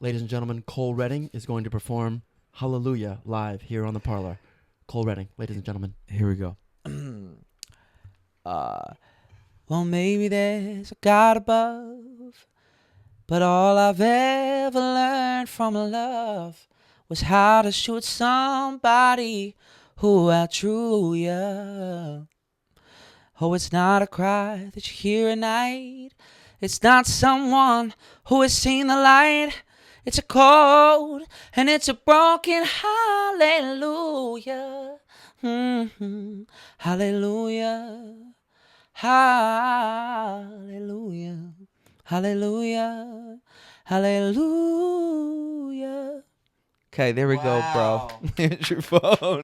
Ladies and gentlemen, Cole Redding is going to perform Hallelujah live here on the Parlor. Cole Redding, ladies and gentlemen. Here we go. Well, maybe there's a God above, but all I've ever learned from love was how to shoot somebody who outdrew you. Oh, it's not a cry that you hear at night. It's not someone who has seen the light. It's a cold and it's a broken hallelujah. Mm-hmm. Hallelujah. Hallelujah. Hallelujah. Hallelujah. Okay, there we go, bro. Here's your phone.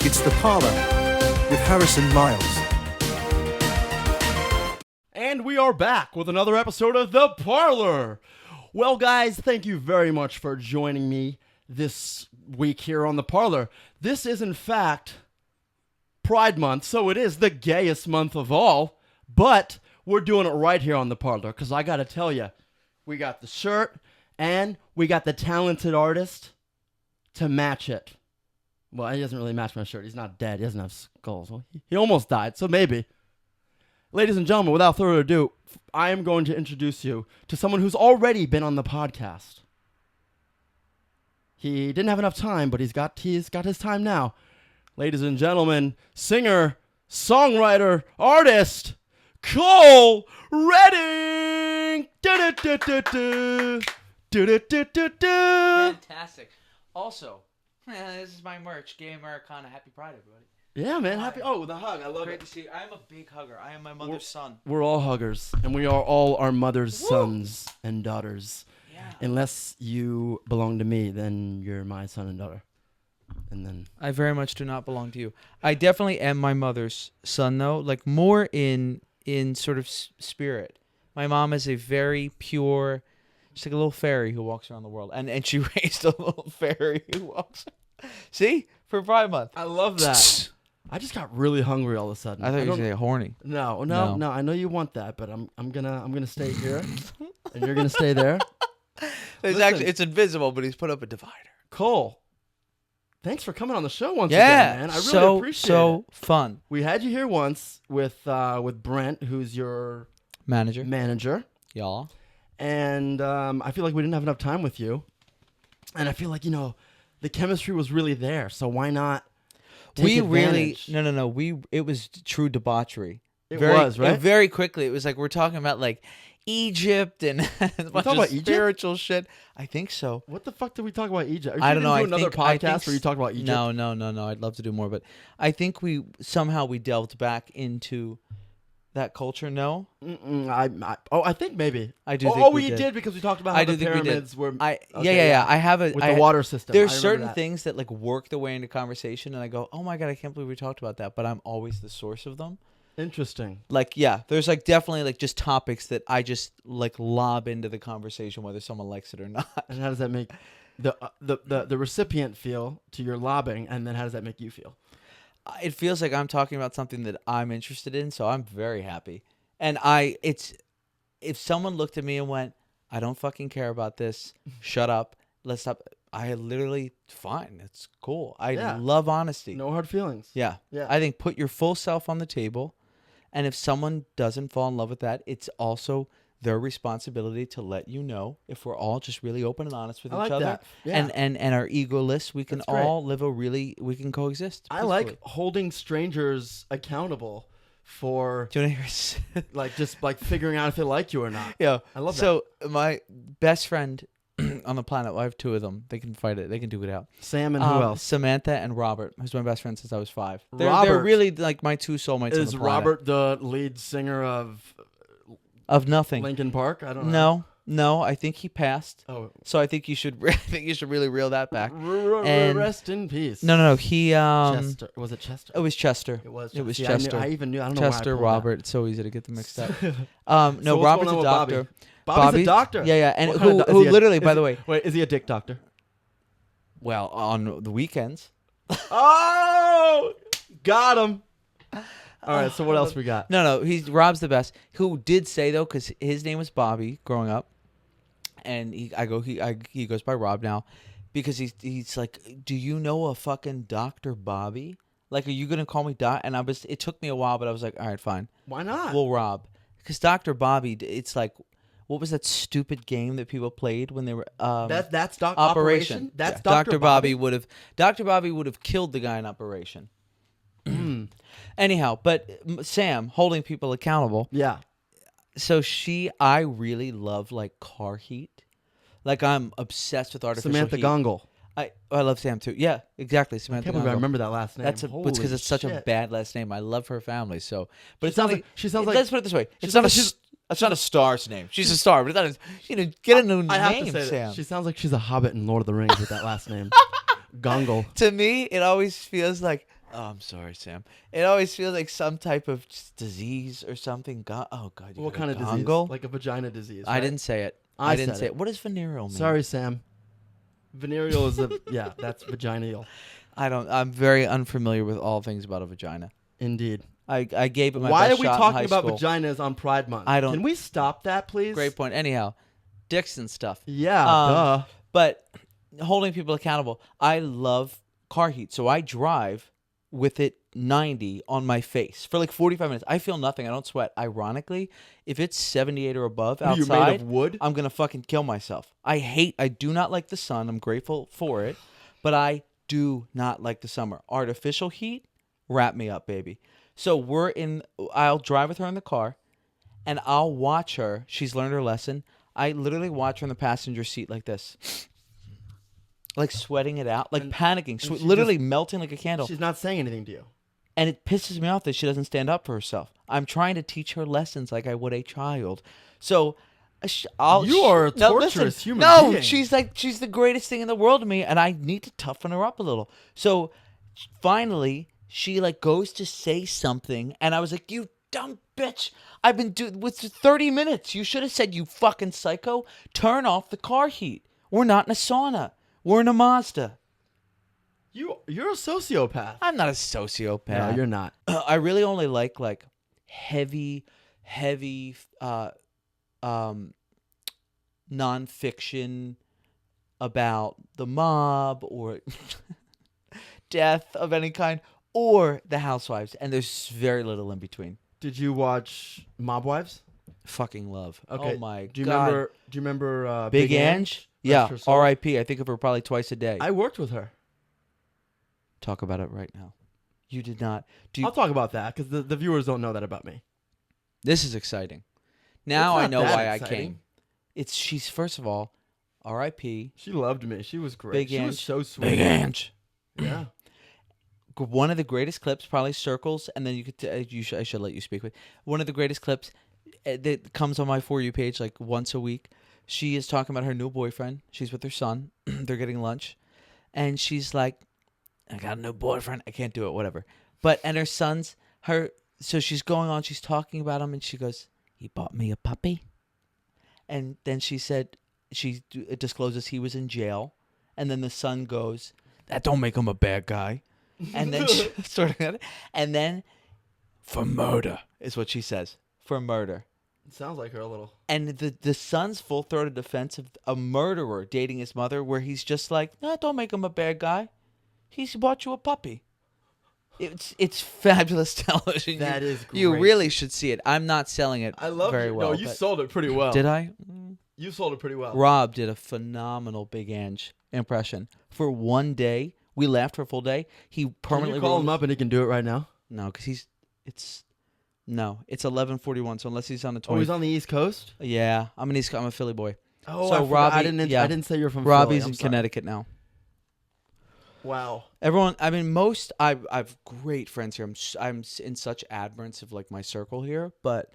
It's The Parlor with Harrison Myles. And we are back with another episode of The Parlor. Well, guys, thank you very much for joining me this week here on The Parlor. This is, in fact, Pride Month, so it is the gayest month of all, but we're doing it right here on The Parlor, because I got to tell you, we got the shirt, and we got the talented artist to match it. Well, he doesn't really match my shirt. He's not dead. He doesn't have skulls. Well, he almost died, so maybe. Ladies and gentlemen, without further ado, I am going to introduce you to someone who's already been on the podcast. He didn't have enough time, but he's got his time now. Ladies and gentlemen, singer, songwriter, artist, Cole Redding! Fantastic. Also, this is my merch. Gay Americana. Happy Pride, everybody. Yeah, man. Happy. Oh, the hug. I love Great it. to see you. I am a big hugger. I am my mother's son. We're all huggers, and we are all our mother's sons and daughters. Yeah. Unless you belong to me, then you're my son and daughter. And then I very much do not belong to you. I definitely am my mother's son, though. Like more in sort of spirit. My mom is a very pure. She's like a little fairy who walks around the world, and she raised a little fairy who walks. See, for Pride Month. I love that. I just got really hungry all of a sudden. I thought you were gonna say horny. No. I know you want that, but I'm gonna stay here, and you're gonna stay there. It's invisible, but he's put up a divider. Cole, thanks for coming on the show once again, man. I really appreciate it. So fun. We had you here once with Brent, who's your Manager. Y'all. And I feel like we didn't have enough time with you, and I feel like the chemistry was really there. So why not? We really no. It was true debauchery. It was right. Very quickly, it was like we're talking about like Egypt and a bunch of spiritual shit. I think so. What the fuck did we talk about Egypt? I don't know. Do another podcast where you talk about Egypt? No. I'd love to do more, but I think we delved back into that culture. No. I think maybe. I do. think we did because we talked about how the pyramids were. Yeah. I have with the water system. There's certain things that like work their way into conversation, and I go, oh my god, I can't believe we talked about that. But I'm always the source of them. Interesting. Like there's like definitely like just topics that I just like lob into the conversation whether someone likes it or not. And how does that make the recipient feel to your lobbing, and then how does that make you feel? It feels like I'm talking about something that I'm interested in, so I'm very happy. And if someone looked at me and went, I don't fucking care about this, shut up, let's stop. I literally, fine, it's cool. I love honesty. No hard feelings. Yeah. I think put your full self on the table, and if someone doesn't fall in love with that, it's also their responsibility to let you know. If we're all just really open and honest with each other, that. Yeah. and are egoless, we can all live we can coexist peacefully. I like holding strangers accountable for do you want to hear like just like figuring out if they like you or not. Yeah, I love that. So my best friend on the planet, I have two of them. They can fight it. They can duke it out. Sam and who else? Samantha and Robert, who's my best friend since I was 5. Robert they're really like my two soulmates. Is on the planet. Robert the lead singer of nothing? Linkin Park? I don't know. No, I think he passed. Oh, so I think you should really reel that back. And rest in peace. No. He Chester. Was it Chester? It was Chester. It was. It was See, Chester. I even knew. I don't know Chester, why I Robert. It's so easy to get them mixed up. So no, what's Robert's going on a with doctor. Bobby's a doctor. Yeah, and What who kind of literally, by the way. Wait, is he a dick doctor? Well, on the weekends. Oh, got him. All right, so what else we got? No, Rob's the best. Who did say though, because his name was Bobby growing up, and he goes by Rob now, because he's like, do you know a fucking Dr. Bobby? Like, are you gonna call me Doc? And it took me a while, but I was like, all right, fine. Why not? Well, Rob, because Dr. Bobby, it's like, what was that stupid game that people played when they were that's Operation? That's yeah, Dr. Bobby would have killed the guy in Operation. Anyhow, but Sam holding people accountable. Yeah. So I really love like car heat. Like I'm obsessed with artificial Samantha heat. Gongle. I love Sam too. Yeah, exactly. Samantha. I can't believe I Gongle. remember that last name. It's because it's such a bad last name. I love her family so, but She sounds like. Let's put it this way: it's not a star's name. She's a star, but it's not. Get a new I have name, to say Sam. that. She sounds like she's a hobbit in Lord of the Rings with that last name. Gongle. To me, it always feels like. Oh, I'm sorry, Sam. It always feels like some type of disease or something. Oh God. What kind of disease? Like a vagina disease. Right? I didn't say it. I didn't say it. What does venereal mean? Sorry, Sam. Venereal is that's vaginal. I'm very unfamiliar with all things about a vagina. Indeed. I gave it my Why best are we shot in talking high about school. vaginas on Pride Month? I don't. Can we stop that, please? Great point. Anyhow, dicks and stuff. Yeah, duh. But holding people accountable. I love car heat, so I drive with it 90 on my face for like 45 minutes. I feel nothing. I don't sweat. Ironically, if it's 78 or above What are you, outside, made of wood? I'm going to fucking kill myself. I do not like the sun. I'm grateful for it, but I do not like the summer. Artificial heat, wrap me up, baby. So I'll drive with her in the car and I'll watch her. She's learned her lesson. I literally watch her in the passenger seat like this. Like sweating it out, like panicking, literally melting like a candle. She's not saying anything to you. And it pisses me off that she doesn't stand up for herself. I'm trying to teach her lessons like I would a child. So You are a torturous human being. No, she's the greatest thing in the world to me, and I need to toughen her up a little. So finally, she like goes to say something, and I was like, "You dumb bitch! I've been doing with 30 minutes. You should have said, you fucking psycho, turn off the car heat. We're not in a sauna. We're in a Mazda." You're a sociopath. I'm not a sociopath. No, you're not. I really only like heavy nonfiction about the mob or death of any kind or the housewives, and there's very little in between. Did you watch Mob Wives? Fucking love. Okay. Oh my Do you God. remember Big Ange? Yeah. Rest her soul? R.I.P. I think of her probably twice a day. I worked with her. Talk about it right now. You did not. I'll talk about that because the viewers don't know that about me. This is exciting. Now It's I not know that why exciting. I came. She's first of all, R.I.P. She loved me. She was great. Big She was Ange. so sweet. Big Ange. Yeah. One of the greatest clips, probably circles, and then you could. I should let you speak with one of the greatest clips that comes on my For You page like once a week. She is talking about her new boyfriend. She's with her son. They're getting lunch, and she's like, "I got a new boyfriend. I can't do it. Whatever." And her son's her. So she's going on. She's talking about him, and she goes, "He bought me a puppy," and then she said it discloses he was in jail, and then the son goes, "That don't make him a bad guy." And then and then for murder is what she says. For murder. It sounds like her a little. And the son's full-throated defense of a murderer dating his mother, where he's just like, "No, don't make him a bad guy. He's bought you a puppy." It's fabulous television. That is great. You really should see it. I'm not selling it I love very you. well. No, you but- sold it pretty well. Did I? You sold it pretty well. Rob did a phenomenal Big Ange impression. For one day, we laughed for a full day. He Can permanently you call him ruined- up and he can do it right now? No, because it's 11:41. So unless he's on the 20. Oh, he's on the East Coast? Yeah, I'm a Philly boy. Oh, So I forgot. Robbie- I didn't say you're from Philly. Robbie's I'm in sorry. Connecticut now. Wow. Everyone, I mean, I've great friends here. I'm in such admirance of like my circle here, but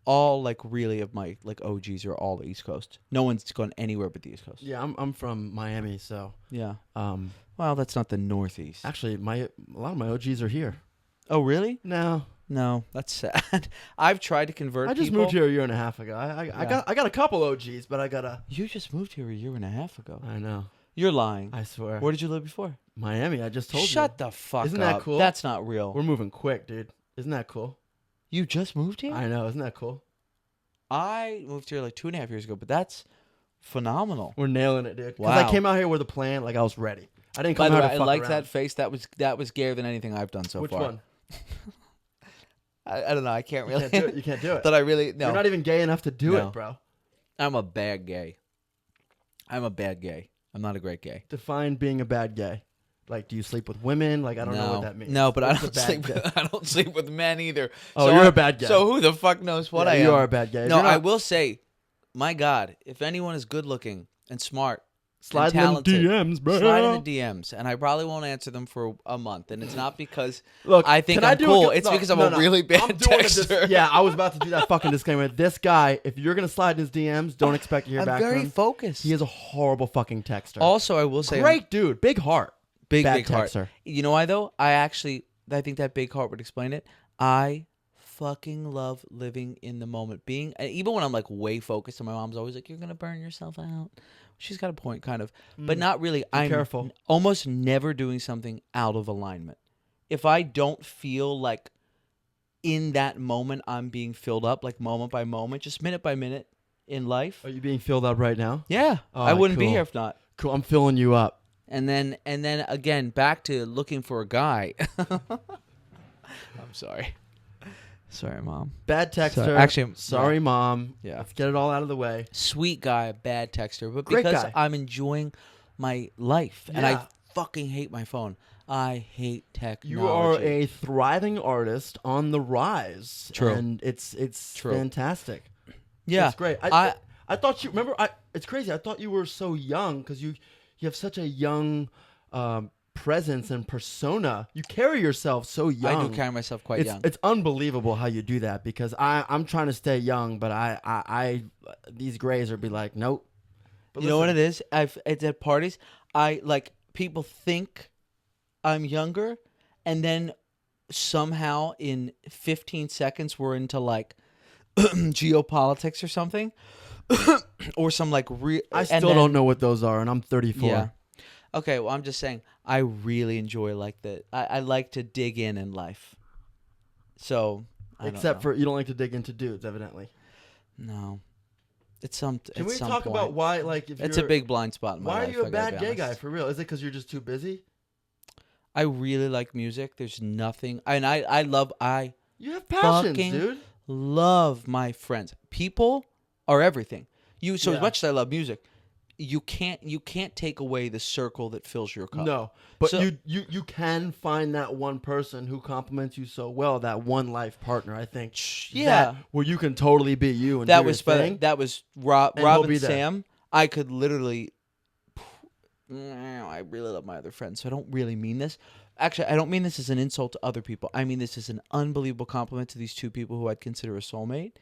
all like really of my like OGs are all the East Coast. No one's gone anywhere but the East Coast. Yeah, I'm from Miami, so Yeah. Well, that's not the Northeast. actually a lot of my OGs are here. Oh, really? No. No, that's sad. I've tried to convert I just people. moved here a year and a half ago. I got a couple OGs, but I got a You just moved here a year and a half ago. I know. You're lying. I swear. Where did you live before? Miami. I just told you. Shut the fuck Isn't up. that cool? That's not real. We're moving quick, dude. Isn't that cool? You just moved here? I know. Isn't that cool? I moved here like 2.5 years ago, but that's phenomenal. We're nailing it, dude. Because Wow. I came out here with a plan. Like I was ready. I didn't By come the out way, to I fuck liked around. that face. That was gayer than anything I've done so Which far. one? I don't know. I can't really. You can't do it. You can't do it. But I really no. You're not even gay enough to do No. it, bro. I'm a bad gay. I'm a bad gay. I'm not a great gay. Define being a bad gay. Like, do you sleep with women? Like, I don't know what that means. No, but What's I don't a bad sleep. gay? I don't sleep with men either. Oh, So you're I- a bad guy. So who the fuck knows what I am? You are a bad guy. If No, you're not- I will say, my God, if anyone is good looking and smart, slide and in them talented, DMs, bro. slide in the DMs, and I probably won't answer them for a month. And it's not because Look, I think can I'm do a cool. co- It's no, because I'm no, a no. really bad I'm doing a texter. yeah, I was about to do that fucking disclaimer. This guy, if you're gonna slide in his DMs, don't expect to hear I'm back very from him. focused. He is a horrible fucking texter. Also, I will say, Great dude, big heart. big bad big heart. texter. You know why though? I think that big heart would explain it. I fucking love living in the moment. Even when I'm like way focused, and my mom's always like, "You're gonna burn yourself out." She's got a point, kind of, but not really. I'm careful. almost never doing something out of alignment. If I don't feel like in that moment I'm being filled up, like moment by moment, just minute by minute in life. Are you being filled up right now? Yeah, Oh, I wouldn't be cool. here if not. Cool. I'm filling you up. And then again, back to looking for a guy. I'm sorry. Sorry, Mom. Bad texter. So, actually, sorry, yeah. Mom. Yeah. Let's get it all out of the way. Sweet guy, bad texter. But Great because guy. I'm enjoying my life, and I Yeah. fucking hate my phone. I hate technology. You are a thriving artist on the rise. True. And it's True. fantastic. Yeah. It's great. I thought you remember. It's crazy. I thought you were so young because you have such a young presence and persona. You carry yourself so young. I do carry myself quite young. It's unbelievable how you do that because I'm trying to stay young, but I these grays are be like, nope. But You know what it is? It's at parties. I like people think I'm younger, and then somehow in 15 seconds we're into like geopolitics or something, or some like I still don't know what those are, and I'm 34. Yeah. Okay. Well, I'm just saying I really enjoy like the I like to dig in life. So I don't Except know. for you don't like to dig into dudes, evidently. no, it's some. Can at we some talk point. about why? Like, if It's a you're- big blind spot in my Why life. are you I a gotta bad be gay guy honest. for real? Is it because you're just too busy? I really like music. There's nothing, and I You have passions, fucking dude. love my friends. People are everything. As Yeah. much as I love music, you can't take away the circle that fills your cup. No, but So- you can find that one person who compliments you so well, that one life partner. I think. Yeah. that- where you can totally be you and that do was your thing. that was Rob And he'll and be there. Sam. I could literally. I really love my other friends, so I don't really mean this. Actually, I don't mean this as an insult to other people. I mean this as an unbelievable compliment to these two people who I'd consider a soulmate.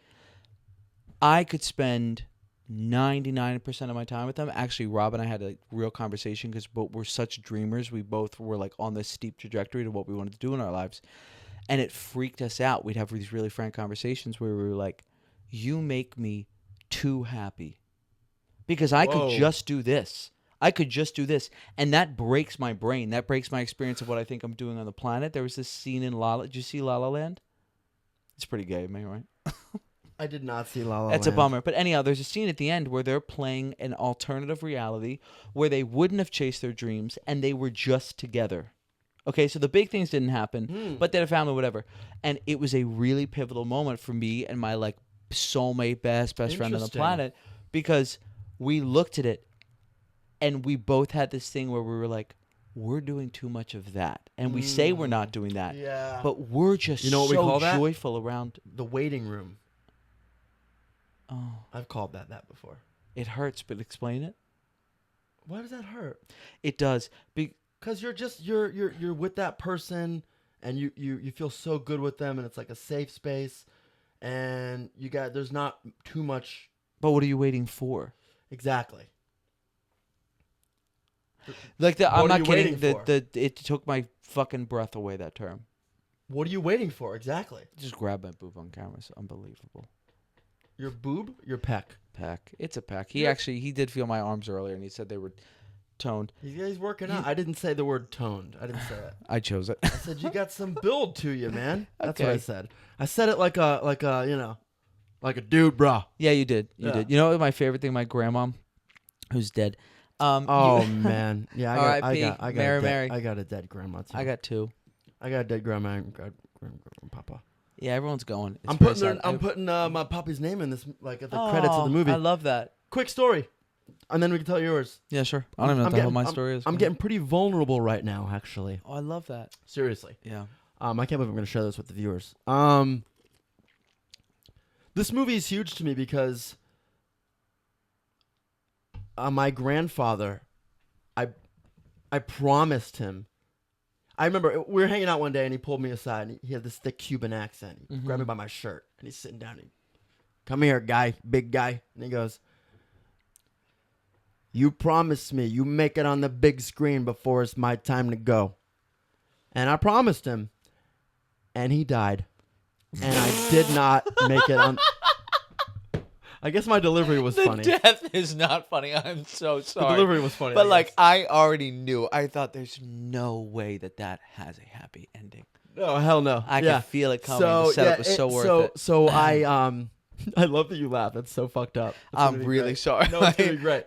I could spend 99% of my time with them. Actually, Rob and I had a real conversation because both we're such dreamers. We both were like on this steep trajectory to what we wanted to do in our lives. And it freaked us out. We'd have these really frank conversations where we were like, you make me too happy. Because I Whoa. could just do this. I could just do this. And that breaks my brain. That breaks my experience of what I think I'm doing on the planet. There was this scene in Did you see La La Land? It's pretty gay, man, right? I did not see La La That's a Land. bummer. But anyhow, there's a scene at the end where they're playing an alternative reality where they wouldn't have chased their dreams and they were just together. Okay, so the big things didn't happen, but they had a family, whatever. And it was a really pivotal moment for me and my like soulmate, best friend on the Interesting. planet, because we looked at it and we both had this thing where we were like, we're doing too much of that. And we say we're not doing that, Yeah. but we're just You know what we so call that? joyful around. The waiting room. Oh, I've called that before. it hurts, but explain it. Why does that hurt? It does. Because you're with that person and you feel so good with them and it's like a safe space and there's not too much. But what are you waiting for? Exactly. Like What I'm are not you kidding. waiting for? It took my fucking breath away. That term. What are you waiting for? Exactly. Just grab my boob on camera. It's unbelievable. Your boob? Your peck. Peck. It's a peck. He did feel my arms earlier, and he said they were toned. He's working out. I didn't say the word toned. I didn't say it. I chose it. I said you got some build to you, man. That's what I Okay. said. I said it like a like a dude, bro. Yeah, you did. You Yeah. did. You know what my favorite thing? My grandma, who's dead. Oh man, yeah. R.I.P. Mary. I got a dead grandma too. I got 2. I got a dead grandma and grandpapa. Yeah, everyone's going. It's I'm very putting sad. I'm putting my puppy's name in this, like at the credits of the movie. I love that. Quick story, and then we can tell yours. Yeah, sure. I don't even know what the hell my story is. I'm getting pretty vulnerable right now, actually. Oh, I love that. Seriously. Yeah. I can't believe I'm going to share this with the viewers. This movie is huge to me because my grandfather, I promised him. I remember we were hanging out one day and he pulled me aside and he had this thick Cuban accent. He grabbed me by my shirt and he's sitting down. Come here, guy, big guy. And he goes, you promised me you make it on the big screen before it's my time to go. And I promised him. And he died. And I did not make it on. I guess my delivery was funny. Death is not funny. I'm so The sorry. delivery was funny. But I like guess. I already knew. I thought there's no way that has a happy ending. No, hell no. I yeah. could feel it coming. The setup was so worth it. So I I love that you laugh. That's so fucked up. It's gonna I'm be really great. sorry. No, it's gonna be great.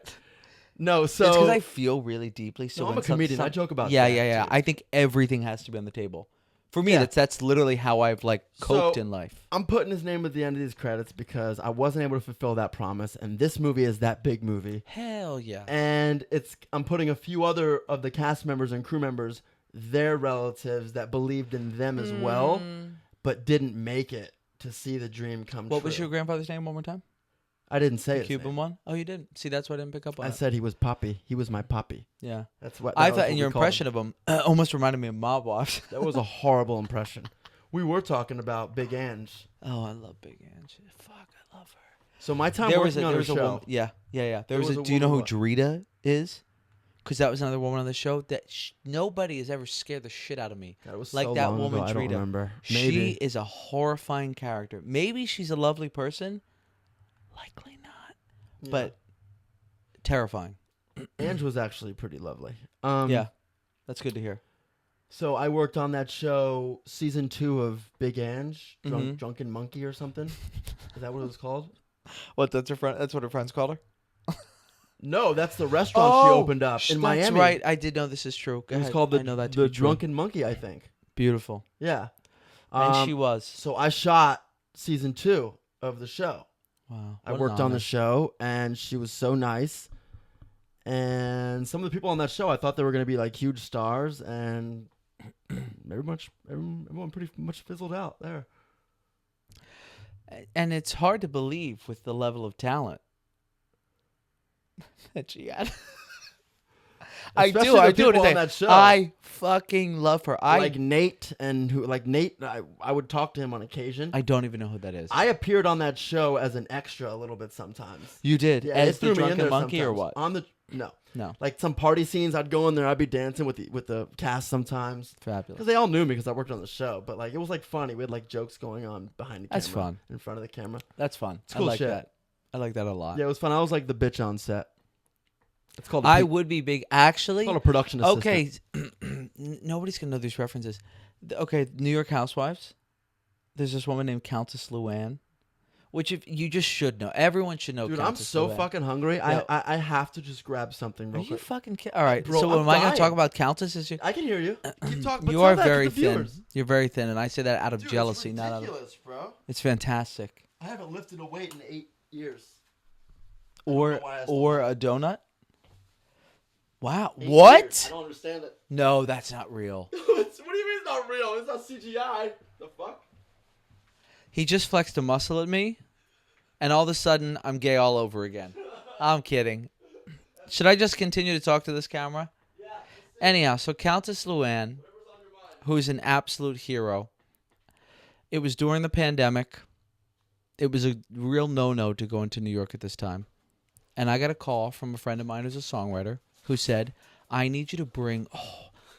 No, so It's because I feel really deeply. So No, I'm when a comedian. I joke about Yeah, that, yeah, yeah. too. I think everything has to be on the table. For me, Yeah. that's literally how I've like coped So- in life. I'm putting his name at the end of these credits because I wasn't able to fulfill that promise, and this movie is that big movie. Hell yeah. And I'm putting a few other of the cast members and crew members, their relatives that believed in them as well, but didn't make it to see the dream come true. What was your grandfather's name one more time? I didn't say The his Cuban name. one? Oh, you didn't. See, that's why I didn't pick up on I it. said he was Poppy. He was my Poppy. Yeah. That's what I that was thought, what and we your called impression of him almost reminded me of Mob Wives. That was a horrible impression. We were talking about Big Ange. Oh, I love Big Ange. Fuck, I love her. So my time There working was on a her show. woman. Yeah. There There was was a. a Do you know who woman Drita is? Because that was another woman on the show that nobody has ever scared the shit out of me. God, it was like so that long woman ago, I don't Drita. remember. She Maybe. is a horrifying character. Maybe she's a lovely person. Likely not. Yeah. But terrifying. Ange was actually pretty lovely. Yeah. That's good to hear. So I worked on that show, season 2 of Big Ange, Mhm. Drunken Monkey or something. Is that what it was called? What? That's her friend. That's what her friends called her. No, that's the restaurant she opened up in Miami. That's right. I did know this is true. Go It was ahead. called the, I know that to the be true. Drunken Monkey, I think. Beautiful. Yeah. And she was. So I shot season 2 of the show. Wow. I what an worked on honor. the show, and she was so nice. And some of the people on that show, I thought they were going to be like huge stars, and everyone pretty much fizzled out there. And it's hard to believe with the level of talent that she had. I Especially do. the I do. people on Today. that show. I fucking love her. Like Nate, I would talk to him on occasion. I don't even know who that is. I appeared on that show as an extra a little bit sometimes. You did. Yeah, As they threw the me in drunken there monkey or sometimes. what? No. Like some party scenes, I'd go in there, I'd be dancing with the cast sometimes. Fabulous. Because they all knew me because I worked on the show. But like it was like funny. We had like jokes going on behind the camera. That's fun. In front of the camera. That's fun. It's cool I like shit. that. I like that a lot. Yeah, it was fun. I was like the bitch on set. It's called I would be big. Actually, it's called a production assistant. okay. Nobody's gonna know these references. Okay, New York Housewives. There's this woman named Countess Luann, which if you just should know. Everyone should know. Dude, Countess I'm so Luann. fucking hungry. Yeah. I have to just grab something Are real you quick. fucking kidding? All right. Bro, so I'm am I going to talk dying. about Countess? Is you? I can hear you. Keep talking. You are very thin. You're very thin, and I say that out of Dude, jealousy, it's not out of. ridiculous, bro. It's fantastic. I haven't lifted a weight in 8 years. know why I still Or have a donut. Wow. 8 What? years. I don't understand it. No, that's not real. What do you mean it's not real? It's not CGI. The fuck? He just flexed a muscle at me, and all of a sudden, I'm gay all over again. I'm kidding. Should I just continue to talk to this camera? Yeah. Anyhow, so Countess Luann, who's an absolute hero. It was during the pandemic. It was a real no-no to go into New York at this time. And I got a call from a friend of mine who's a songwriter who said, I need you to bring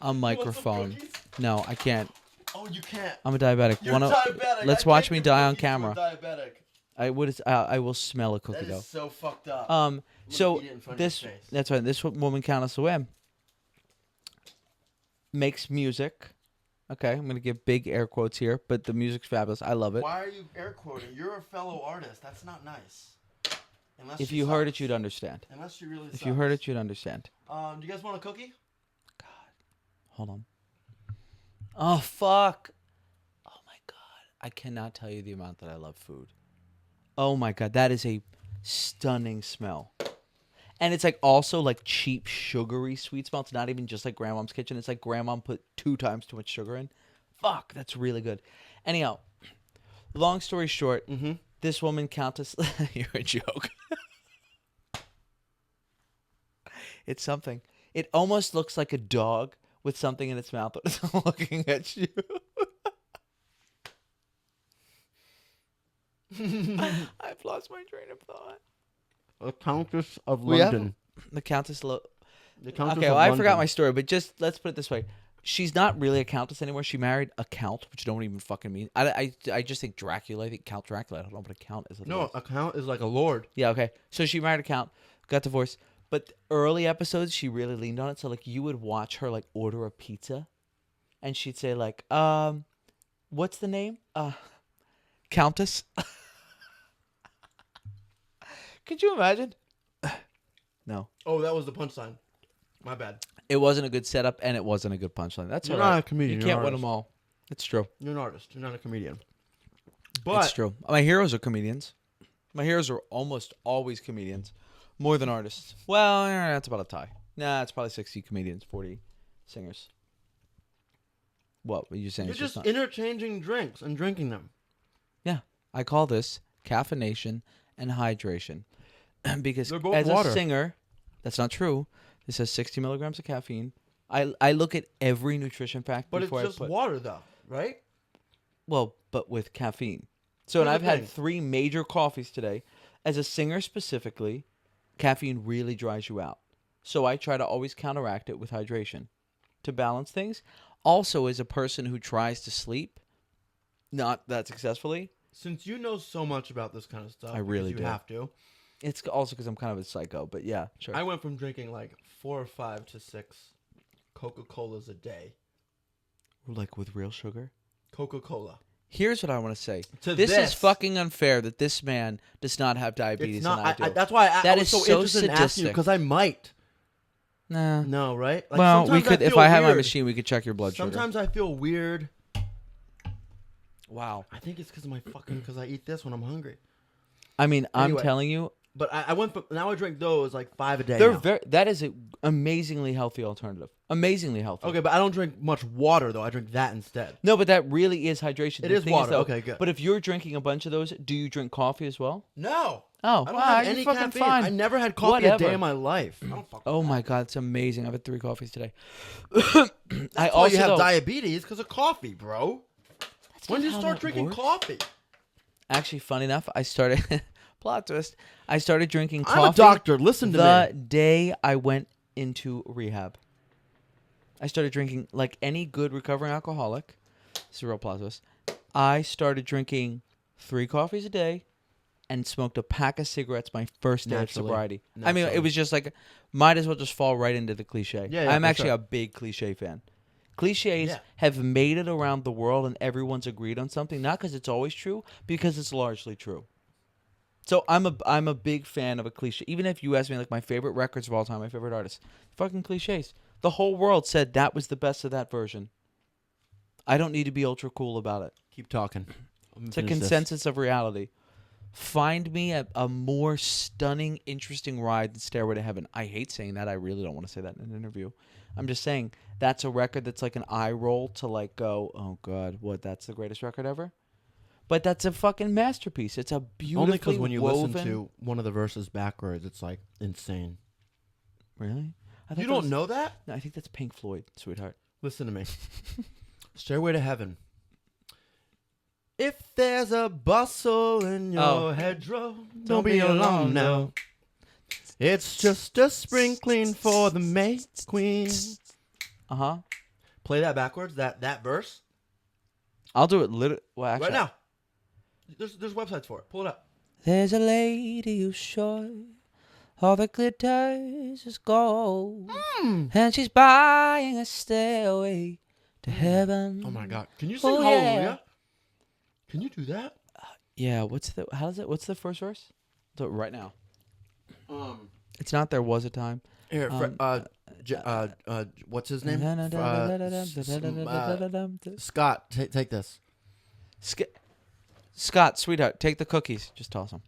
a microphone. cookies? No, I can't. Oh, you can't. I'm a diabetic. You're diabetic. Let's I watch can't me give die on cookies to a camera. Diabetic. I will smell a cookie That dough. is so fucked up. So eat it in front of this your face. that's right. This woman, Countess Away, makes music. Okay, I'm gonna give big air quotes here, but the music's fabulous. I love it. Why are you air quoting? You're a fellow artist. That's not nice. Unless If she you heard sucks. it, you'd understand. Unless she really sucks. If you heard it, you'd understand. Do you guys want a cookie? Hold on. Oh fuck! Oh my god! I cannot tell you the amount that I love food. Oh my god, that is a stunning smell. And it's like also like cheap sugary sweet smell. It's not even just like grandma's kitchen. It's like grandma put 2 times too much sugar in. Fuck, that's really good. Anyhow, long story short, this woman, Countess, you're a joke. It's something. It almost looks like a dog with something in its mouth that is looking at you. I've lost my train of thought. The Countess of We have- London. The Countess. The Countess Okay, of well, I London. forgot my story, but just let's put it this way: she's not really a countess anymore. She married a count, which don't even fucking mean. I just think Dracula. I think Count Dracula. I don't know what a count is. No, a count is like a lord. Yeah. Okay. So she married a count, got divorced, but early episodes she really leaned on it. So like you would watch her like order a pizza, and she'd say like, what's the name? Countess. Could you imagine? No. Oh, that was the punchline. My bad. It wasn't a good setup, and it wasn't a good punchline. That's You're all right. not a comedian. You You're can't an win artist. them all. It's true. You're an artist. You're not a comedian. It's But true. My heroes are comedians. My heroes are almost always comedians, more than artists. Well, that's about a tie. Nah, it's probably 60 comedians, 40 singers. What were you saying? you're It's just not- interchanging drinks and drinking them. Yeah, I call this caffeination and hydration because They're both as water. a singer, that's not true. This has 60 milligrams of caffeine. I look at every nutrition fact But before it's just I put. water, though, right? Well, but with caffeine. So, and Here's I've the had thing. 3 major coffees today. As a singer specifically, caffeine really dries you out. So I try to always counteract it with hydration to balance things. Also, as a person who tries to sleep, not that successfully, Since you know so much about this kind of stuff, I really because you do. have to. it's also because I'm kind of a psycho. But yeah, sure. I went from drinking like 4 or 5 to 6 Coca-Colas a day. Like with real sugar. Coca-Cola. Here's what I want to say. To This this. is fucking unfair that this man does not have diabetes It's not. and I do. that's why I That was is so so interested in asking you sadistic. because I might. Nah. No, right? Like, Well, we sometimes could. If feel I had my weird. machine, we could check your blood sugar. Sometimes I feel weird. Wow. I think it's because of my fucking because I eat this when I'm hungry. I mean, I'm Anyway. telling you, But I went from now I drink those like 5 a day. they're now. that is an amazingly healthy alternative. Amazingly healthy. Okay, but I don't drink much water though. I drink that instead. No, but that really is hydration. It The is thing water. though, Okay, good. But if you're drinking a bunch of those, do you drink coffee as well? No. Oh, I don't wow, have you're any fucking caffeine. fine. I never had coffee a Whatever. day in my life. I don't fuck Oh with my that. god, it's amazing. I've had 3 coffees today. That's I why also you have though- diabetes because of coffee, bro. When did you how start that drinking works. coffee? Actually, funny enough, I started plot twist. I started drinking coffee. I'm a doctor. Listen to the me. day I went into rehab. I started drinking like any good recovering alcoholic. This is a real plot twist. I started drinking 3 coffees a day and smoked a pack of cigarettes my first day Naturally. of sobriety. I mean, Naturally. it was just like, might as well just fall right into the cliche. Yeah, I'm for actually sure. a big cliche fan. Cliches Yeah. have made it around the world and everyone's agreed on something, not because it's always true, because it's largely true. So I'm a big fan of a cliche. Even if you ask me like my favorite records of all time, my favorite artists, fucking cliches. The whole world said that was the best of that version. I don't need to be ultra cool about it. Keep talking. It's a consensus of reality. Find me a more stunning, interesting ride than Stairway to Heaven. I hate saying that. I really don't want to say that in an interview. I'm just saying that's a record that's like an eye roll to like go, oh God, what? That's the greatest record ever? But that's a fucking masterpiece. It's a beautifully Only because when you woven... listen to one of the verses backwards, it's like insane. Really? I thought You that don't was- know that? No, I think that's Pink Floyd, sweetheart. Listen to me. Stairway to Heaven. If there's a bustle in your Oh. hedgerow, don't be alarmed now. It's just a sprinkling for the May Queen. Uh-huh. Play that backwards, that verse. I'll do it literally. Well, actually, Right now. There's websites for it. Pull it up. There's a lady who's sure all that glitters is gold, and she's buying a stairway to heaven. Oh my God! Can you sing Oh, Hallelujah? yeah. Can you do that? Yeah, what's the first verse? Do it right now. Um, It's not There Was a Time. here, what's his name? Scott, take this. Scott, sweetheart, take the cookies. Just toss them.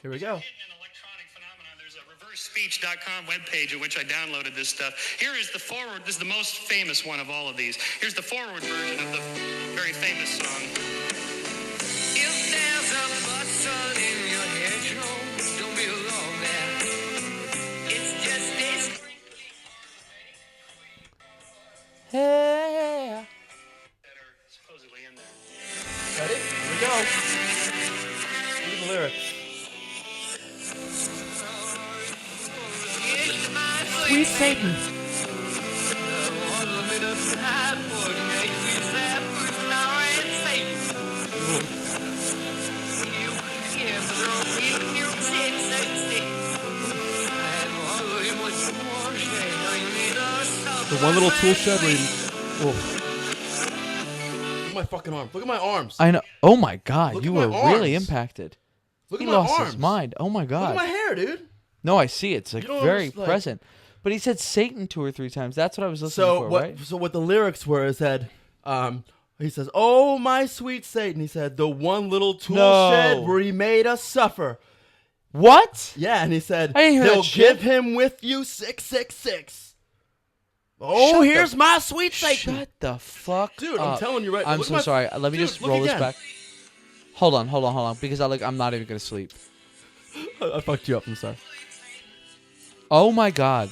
Here we go. An electronic phenomenon. There's a reversespeech.com webpage at which I downloaded this stuff. Here is the forward. This is the most famous one of all of these. Here's the forward version of the very famous song. If there's a bustle in your hedgerow, don't be alone there. It's just a Yeah. that are supposedly in there. Ready? Here we go. Look at the lyrics. Sweet Satan. The one little tool shed where you... Whoa. Look at my fucking arms. Look at my arms. I know. Oh my God, Look you at were my really arms. impacted. Look He at my lost arms. his mind. Oh my Look God. at my hair, dude. No, I see. It's like You know, very it's like- present. But he said Satan 2 or 3 times. That's what I was listening for, right? So what the lyrics were is that he says, "Oh my sweet Satan," he said, "the one little tool No. shed where he made us suffer." What? Yeah, and he said, I didn't hear that "He'll shit. give him with you 666." Oh, Shut here's the- my sweet Satan. Shut the fuck Dude, up. I'm telling you right. I'm look so at my- sorry. Let me Dude, just look roll this again. back. Hold on. Because I'm not even going to sleep. I fucked you up. I'm sorry. Oh my God.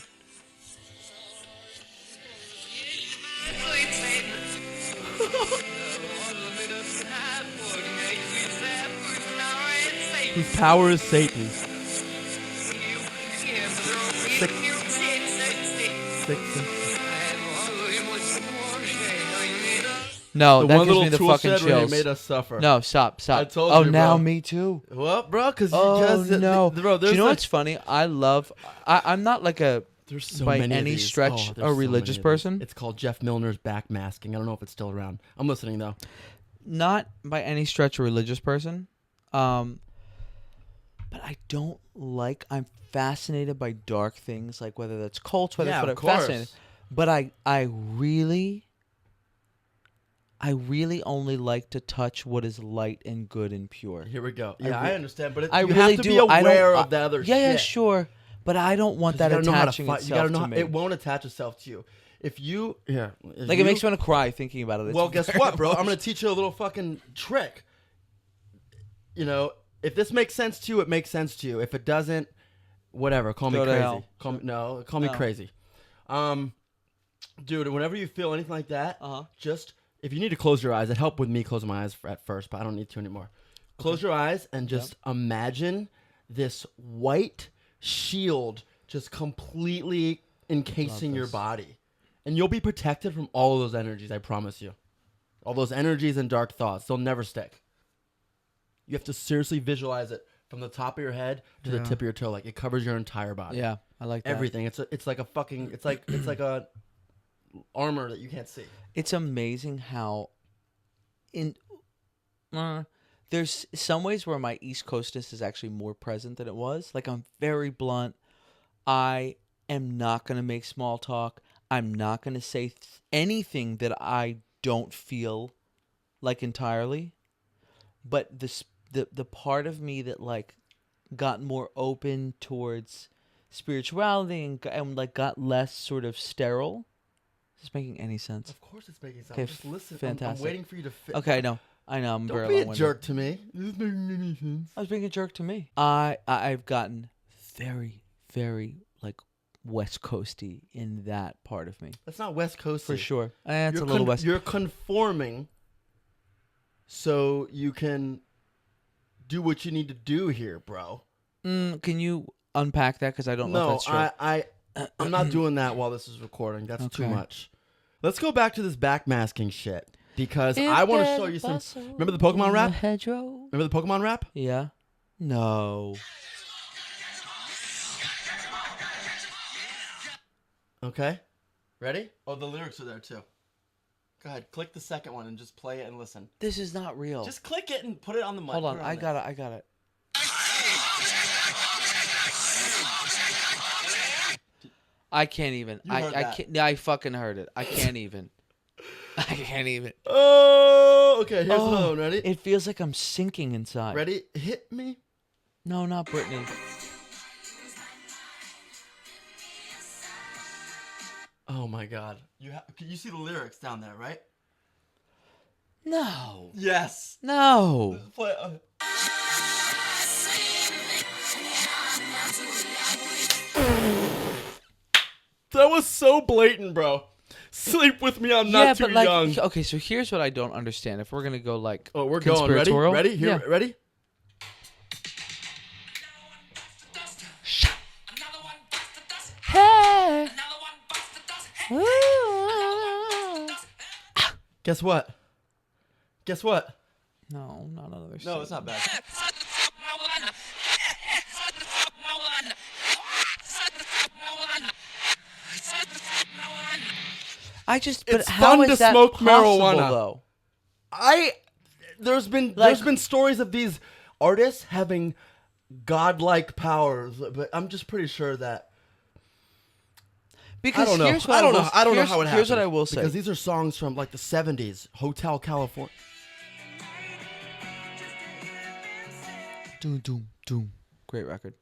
Whose power is Satan. Six. No, The that one gives little me the tool fucking shed where he chills. made us suffer. No, stop. I told oh, you, now bro. me too. Well, bro, because Oh no, bro, do you know like, what's funny? I'm not like a there's so by many of any these. stretch there's a so religious many of these. person. It's called Jeff Milner's backmasking. I don't know if it's still around. I'm listening though. Not by any stretch a religious person, but I don't like. I'm fascinated by dark things, like whether that's cults, whether Yeah, it's of whatever. Fascinated. course. But I really only like to touch what is light and good and pure. Here we go. I Yeah, re- I understand, but I you really have to do. be I don't- aware of the other shit. Yeah, sure. But I don't want 'Cause that you gotta know how to attaching fight. itself You gotta know to how, me. it won't attach itself to you. If you Like it makes me want to cry thinking about it. It's Well, guess very what, bro? I'm emotional. gonna teach you a little fucking trick. You know, if this makes sense to you, it makes sense to you. If it doesn't, whatever. Call me Go to crazy. hell. Call me No. crazy. Dude, whenever you feel anything like that, Uh-huh. just if you need to close your eyes, it helped with me closing my eyes at first, but I don't need to anymore. Close your eyes and just imagine this white shield just completely encasing your this. body. And you'll be protected from all of those energies, I promise you. All those energies and dark thoughts, they'll never stick. You have to seriously visualize it from the top of your head to the Yeah. tip of your toe. Like it covers your entire body. Yeah, I like that. Everything. It's like a fucking it's like a armor that you can't see. It's amazing how there's some ways where my East Coastness is actually more present than it was. Like I'm very blunt. I am not going to make small talk. I'm not going to say anything that I don't feel like entirely. But the part of me that like got more open towards spirituality and like got less sort of sterile. Is this making any sense? Of course it's making sense. Okay, Just listen. I'm fantastic. waiting for you to fit. Okay, I know. I'm Don't very be a long-winded. jerk to me. This is making any sense. I was being a jerk to me. I've gotten very, very like West Coasty in that part of me. That's not West Coast. For sure. It's a little West. You're conforming so you can do what you need to do here, bro. Can you unpack that? Because I don't know if No, that's true. I'm not doing that while this is recording. That's too Okay. much. Let's go back to this backmasking shit. because If I want to there's show a you some. bustle Remember the Pokemon in rap? the hedgerow. Remember the Pokemon rap? Yeah. No. Okay. Ready? Oh, the lyrics are there too. Go ahead. Click the second one and just play it and listen. This is not real. Just click it and put it on the mic. Hold on. I got it. I can't even. You heard I that. can't. I fucking heard it. I can't even. I can't even. Oh, okay. Here's another one. Ready? It feels like I'm sinking inside. Ready? Hit me. No, not Britney. Oh my God. You see the lyrics down there, right? No. Yes. No. Play. That was so blatant, bro. Sleep with me, I'm not too young. Okay, so here's what I don't understand. If we're gonna go like, Oh, we're going. Ready? conspiratorial- Ready? Here. Yeah. Ready? Hey. Guess what? Guess what? No, not another. No, it's not bad. I just. But It's how fun is to that smoke possible, marijuana. though? There's Like- been stories of these artists having godlike powers, but I'm just pretty sure that Because I don't know. here's what I don't know. will- I don't know here's- how it happened. Here's what I will say. Because these are songs from like the 70s, Hotel California. Doom, doom, doom. Great record.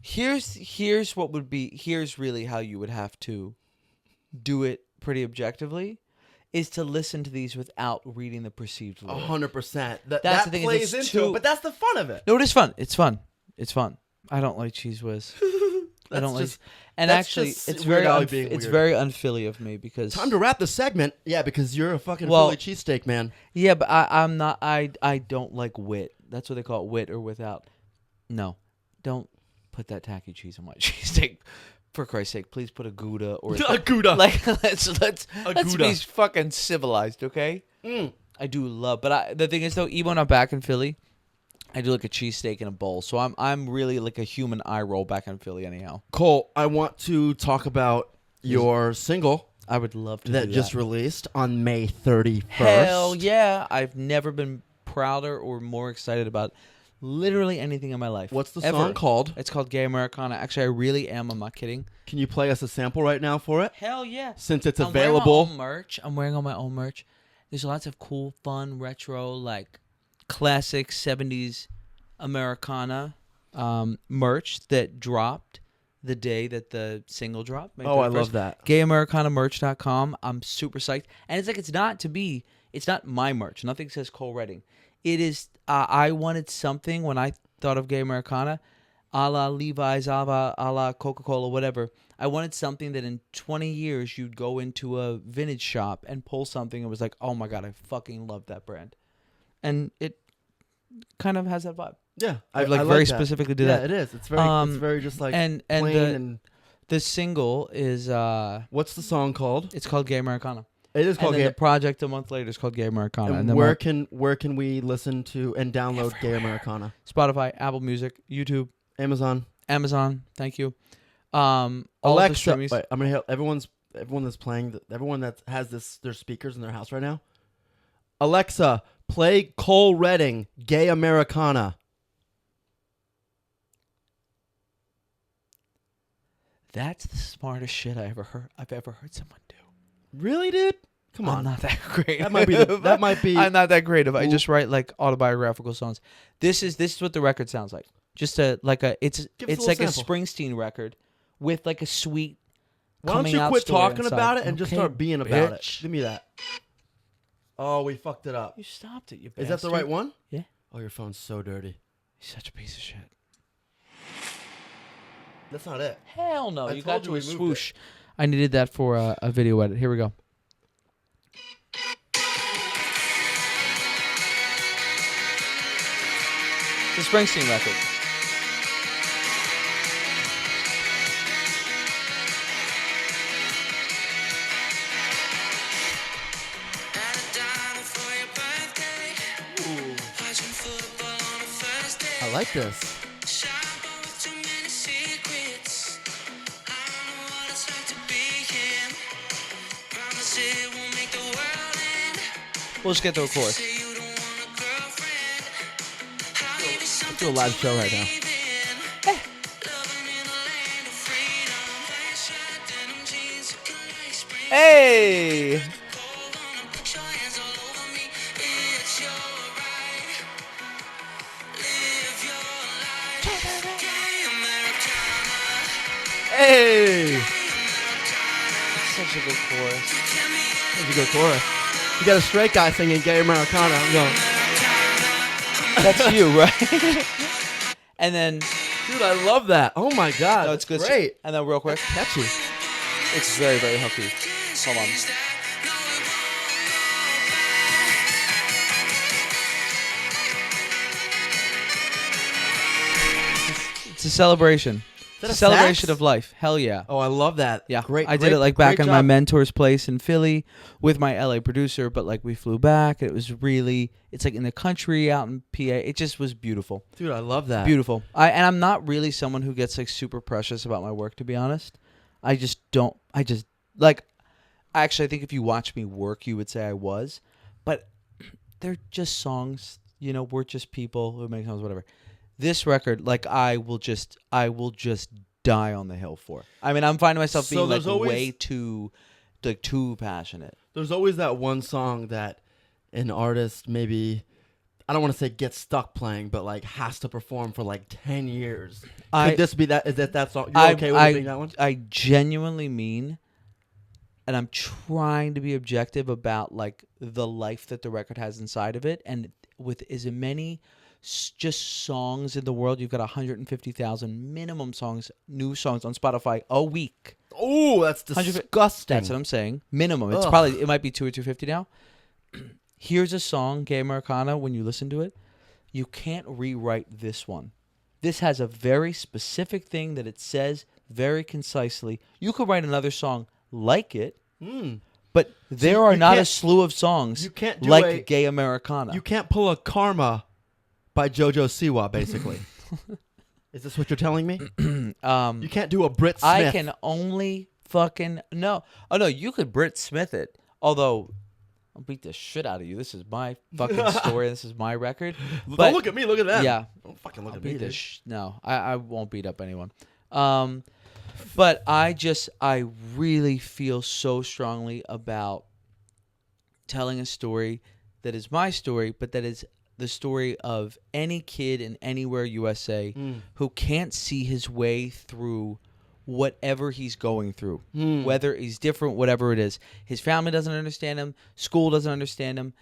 Here's what would be. Here's really how you would have to do it pretty objectively, is to listen to these without reading the perceived lyric. 100%. That's That the thing, is plays it's into too- it, but that's the fun of it. No, it is fun. It's fun. It's fun. I don't like Cheese Whiz. I don't like. just- And that's actually, just it's Weird very Al being it's weird. very unphilly of me because Time to wrap the segment. Yeah, because you're a fucking Well- Philly cheesesteak man. yeah, but I'm not. I don't like wit. That's what they call it, wit or without. No, don't put that tacky cheese on my cheesesteak. For Christ's sake, please put a Gouda or A Gouda. like let's Gouda. be fucking civilized, okay? I do love, but the thing is though, even when I'm back in Philly, I do like a cheesesteak in a bowl. So I'm really like a human eye roll back in Philly anyhow. Cole, I want to talk about your single I would love to that do just that. released on May 31st. Hell yeah! I've never been prouder or more excited about literally anything in my life. What's the Ever. song called? It's called Gay Americana. Actually, I really am. I'm not kidding. Can you play us a sample right now for it? Hell yeah! Since it's I'm available. wearing my own merch. I'm wearing all my own merch. There's lots of cool, fun, retro, like classic '70s Americana merch that dropped the day that the single dropped. May Oh, I 31st. love that. GayAmericanaMerch.com. I'm super psyched, and it's like it's not my merch. Nothing says Cole Redding. It is. I wanted something when I thought of Gay Americana, a la Levi's, a la Coca-Cola, whatever. I wanted something that in 20 years you'd go into a vintage shop and pull something and was like, oh my God, I fucking love that brand. And it kind of has that vibe. Yeah, I like very that. specifically did Yeah, that. it is. It's very just like and plain the- and. The single is What's the song called? it's called Gay Americana. It is And called then Gay. the project a month later is called Gay Americana. And then where can we listen to and download Gay Everywhere. Americana? Spotify, Apple Music, YouTube, Amazon. Amazon. Thank you. All of the Alexa. streamings. Wait, I'm gonna help everyone that's playing. Everyone that has their speakers in their house right now. Alexa, play Cole Redding, Gay Americana. That's the smartest shit I've ever heard someone do. Really, dude? Come I'm on. not that great. That might be. I'm not that creative. I just write like autobiographical songs. This is what the record sounds like. Just it's Give us a like little a sample. Springsteen record with like a sweet. Why don't coming you out quit story talking inside. about it and just Okay, start being about bitch. it? Give me that. Oh, we fucked it up. You stopped it. You Is that the bastard. right one? Yeah. Oh, your phone's so dirty. You're such a piece of shit. That's not it. Hell no. I You told got you to we a moved swoosh. I needed that for a video edit. Here we go. The Springsteen record. like this. We'll just get to a chorus. Let's do a live show right now. Hey! Hey! Such a good chorus. That's a good chorus. You got a straight guy singing Gay Americana. I'm going, That's you, right? And then, dude, I love that. Oh my God. no, it's good. Great. And then real quick, Catchy. it's very, very hooky. Hold on. It's a celebration. that It's a a celebration sax? of life. Hell yeah. Oh, I love that. Yeah, Great. I did it like back great in my job. mentor's place in Philly with my LA producer, but like we flew back. And it was really, it's like in the country out in PA. It just was beautiful, Dude, I love that. beautiful. And I'm not really someone who gets like super precious about my work, to be honest. I just don't. I just like. Actually, I think if you watch me work, you would say I was, but they're just songs. You know, we're just people who make songs, whatever. This record, like, I will just die on the hill for. I mean, I'm finding myself So being like there's always- way too passionate. There's always that one song that an artist maybe, I don't want to say gets stuck playing, but like has to perform for like 10 years. Could this be that? Is that song? You're okay with it being that one? I genuinely mean, and I'm trying to be objective about like the life that the record has inside of it, and with as many just songs in the world, you've got 150,000 minimum songs, new songs on Spotify a week. Oh, that's 100 disgusting. That's what I'm saying. Minimum. It's Ugh. probably, it might be 2 or 250 now. Here's a song, Gay Americana, when you listen to it, you can't rewrite this one. This has a very specific thing that it says very concisely. You could write another song like it, but there are you not a can't- slew of songs you can't do like a- Gay Americana. You can't pull a Karma by JoJo Siwa, basically. Is this what you're telling me? You can't do a Brit Smith. I can only fucking no. Oh no, you could Brit Smith it. Although I'll beat the shit out of you. This is my fucking story. This is my record. Don't But look at me. Look at that. yeah, Don't fucking look I'll at me. beat the Dude. no, I won't beat up anyone. But I really feel so strongly about telling a story that is my story, but that is the story of any kid in anywhere USA who can't see his way through whatever he's going through, whether he's different, whatever it is. His family doesn't understand him. School doesn't understand him.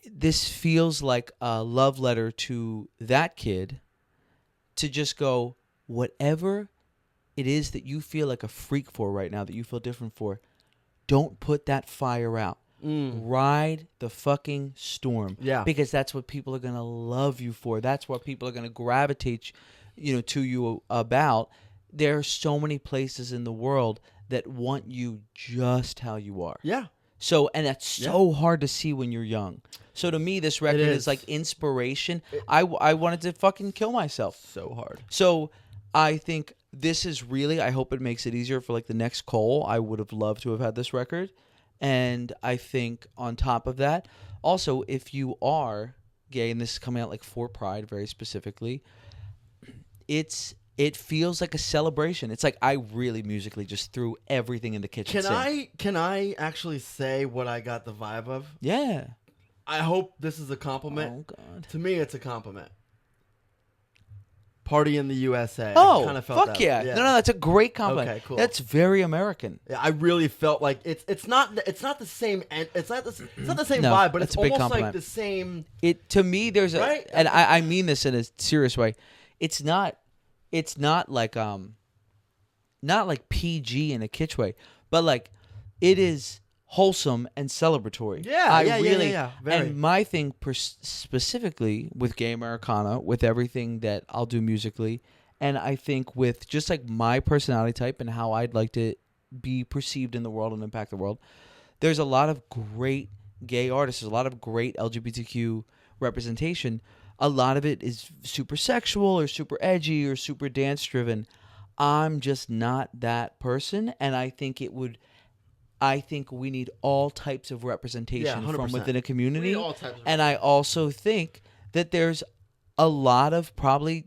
This feels like a love letter to that kid to just go, whatever it is that you feel like a freak for right now, that you feel different for, don't put that fire out. Ride the fucking storm. Yeah. Because that's what people are going to love you for. That's what people are going to gravitate, to you about. There are so many places in the world that want you just how you are. Yeah. So, and that's so hard to see when you're young. So to me, this record is. is like inspiration. I wanted to fucking kill myself. So hard. So I think this is really, I hope it makes it easier for like the next Cole. I would have loved to have had this record. And I think on top of that, also, if you are gay, and this is coming out like for Pride very specifically, it feels like a celebration. It's like I really musically just threw everything in the kitchen sink. Can I actually say what I got the vibe of? Yeah. I hope this is a compliment. Oh, God. To me, it's a compliment. Party in the USA. Oh, I kind of felt fuck that. yeah. No, that's a great compliment. Okay, cool. That's very American. Yeah, I really felt like it's not the same it's not the same No, vibe, but that's it's a big almost like compliment. the same. It to me, there's a, Right? and I mean this in a serious way. It's not like not like PG in a kitsch way, but like it is wholesome and celebratory. Yeah, yeah, really, yeah. Very. And my thing specifically with Gay Americana, with everything that I'll do musically, and I think with just like my personality type and how I'd like to be perceived in the world and impact the world, there's a lot of great gay artists, there's a lot of great LGBTQ representation. a lot of it is super sexual or super edgy or super dance driven. I'm just not that person, and I think we need all types of representation Yeah, from 100%. within a community. We need all types of And I also think that there's a lot of probably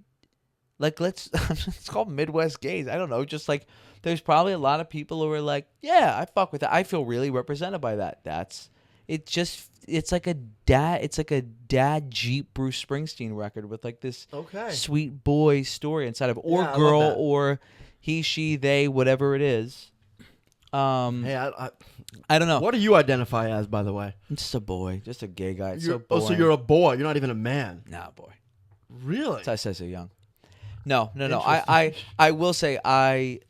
like let's call Midwest gays. I don't know, just like there's probably a lot of people who are like, yeah, I fuck with that. I feel really represented by that. It's like a dad Jeep Bruce Springsteen record with like this sweet boy story inside of, or Yeah, I love girl, that. or he, she, they, whatever it is. Hey, I don't know. what do you identify as, by the way? I'm just a boy, just a gay guy. It's You're- so boring. so you're a boy. You're not even a man. Nah, boy. Really? I say so young. No. I will say I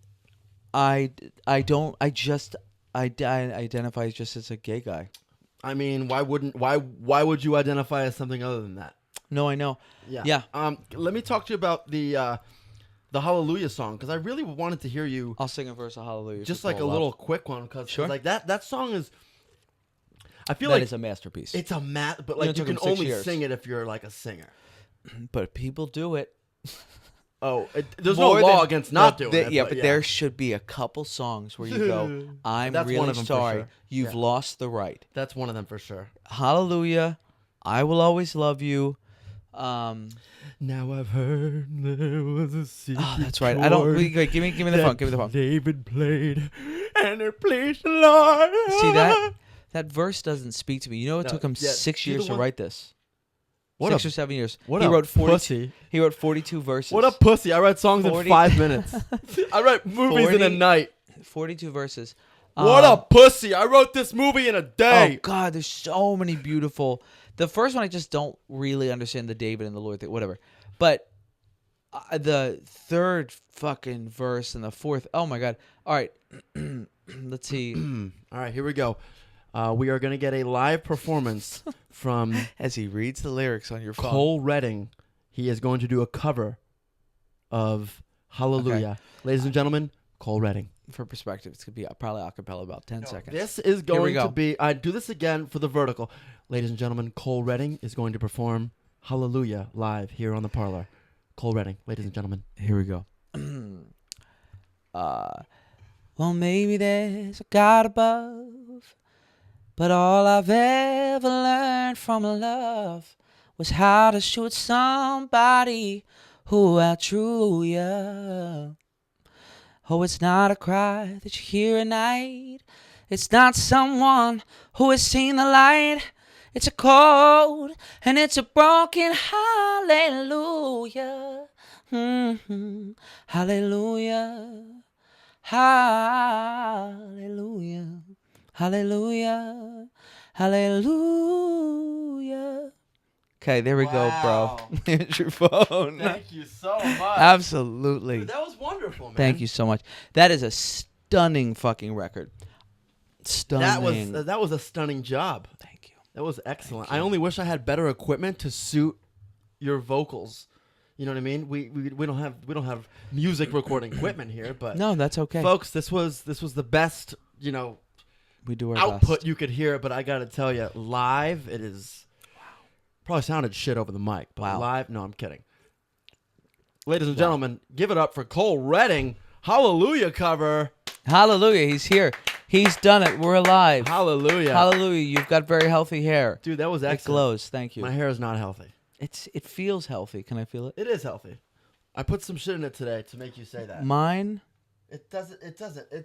identify just as a gay guy. I mean, why would you identify as something other than that? No, I know. Yeah. Let me talk to you about the Hallelujah song, because I really wanted to hear you I'll sing a verse of Hallelujah. just like a little quick one, because Sure. like that song is. I feel That like is a masterpiece. it's a but You know, like it you took him can 6 only years. sing it if you're like a singer. But people do it. Oh, there's More no law than- against not doing it. Yeah, but there should be a couple songs where you go, I'm That's one really of them for sorry. sure. You've Yeah. lost the right. That's one of them for sure. Hallelujah. I will always love you. Now I've heard there was a secret. Oh, that's right. I don't. chord Wait, give me the phone. Give me the phone. David played, and it pleased the Lord. See that? That verse doesn't speak to me. You know, it No, took him yeah, 6 do the years to one- write this. What 6 a- or 7 years. what he a wrote 42. pussy. He wrote 42 verses. What a pussy! I write songs 40 in 5 minutes. I write movies in a 40 night. 42 verses. What a pussy! I wrote this movie in a Oh day. God, there's so many beautiful. The first one I just don't really understand the David and the Lord thing, whatever. But the third fucking verse and the fourth, oh my God! All right, let's see. All right, here we go. We are going to get a live performance from As he reads the lyrics on your phone. Cole Redding. He is going to do a cover of Hallelujah. Ladies and gentlemen, Cole Redding. For perspective, it's gonna be probably a cappella about 10 seconds. This is Here we going go. to be. I do this again for the vertical. Ladies and gentlemen, Cole Redding is going to perform Hallelujah live here on the Parlor. Cole Redding, ladies and gentlemen. Here we go. Well, maybe there's a God above, but all I've ever learned from love was how to shoot somebody who outdrew you. Oh, it's not a cry that you hear at night. It's not someone who has seen the light. It's a cold and it's a broken hallelujah. Hallelujah. Hallelujah. Hallelujah. Hallelujah. Okay, there we go, bro. Here's your phone. Thank you so much. Absolutely. Dude, that was wonderful, man. Thank you so much. That is a stunning fucking record. Stunning. That was a stunning job. Thank you. That was excellent. I only wish I had better equipment to suit your vocals. You know what I mean? We don't have music recording equipment here, but No, that's okay. folks, this was the best, We do our output best. you could hear, but I got to tell you, live it is probably sounded shit over the mic, but Wow. live, no, I'm kidding. Ladies and gentlemen, give it up for Cole Redding. Hallelujah cover. Hallelujah. He's here. He's done it. We're alive. Hallelujah. Hallelujah. You've got very healthy hair. Dude, that was It excellent. glows. Thank you. My hair is not healthy. It feels healthy. Can I feel it? It is healthy. I put some shit in it today to make you say that. Mine? It doesn't. It's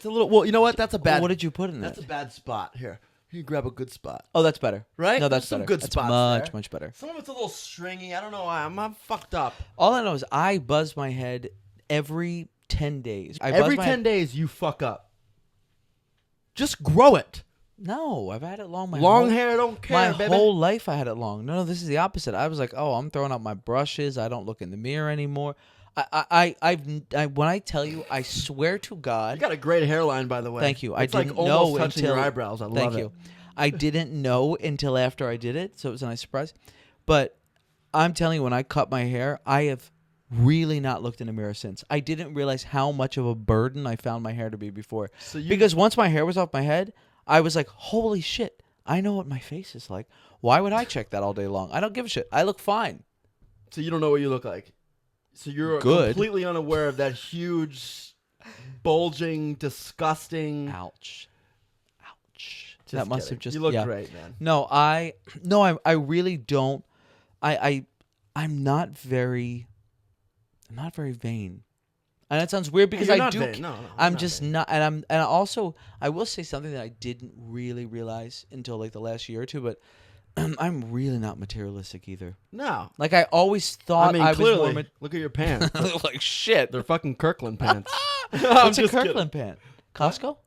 a little. Well, you know what? That's a bad. What did you put in That's it? a bad spot. Here, you grab a good spot. Oh, that's better. Right? No, that's There's some better. good That's spots much, there. much better. Some of it's a little stringy. I don't know why. I'm fucked up. All I know is I buzz my head every 10 days. Every 10 days, you fuck up. Just grow it. No, I've had it long. Long hair, don't care, My baby. whole life I had it long. No, this is the opposite. I was like, oh, I'm throwing out my brushes. I don't look in the mirror anymore. When I tell you, I swear to God. You got a great hairline, by the way. Thank you. It's I like didn't almost know touching until your eyebrows. I love thank it. you. I didn't know until after I did it, so it was a nice surprise. But I'm telling you, when I cut my hair, I have really not looked in a mirror since. I didn't realize how much of a burden I found my hair to be before. Because once my hair was off my head, I was like, holy shit, I know what my face is like. Why would I check that all day long? I don't give a shit. I look fine. So you don't know what you look like. So you're Good. completely unaware of that huge, bulging, disgusting. Ouch. Just That must kidding. have just. You look yeah. great, man. No, I really don't. I'm not very vain. And that sounds weird because You're I not do. vain. No, I'm not just vain. not, and also I will say something that I didn't really realize until like the last year or two, but I'm really not materialistic either. No. Like I always thought I was clearly. more. Look at your pants. Like shit. They're fucking Kirkland pants. What's a Kirkland pant? Costco?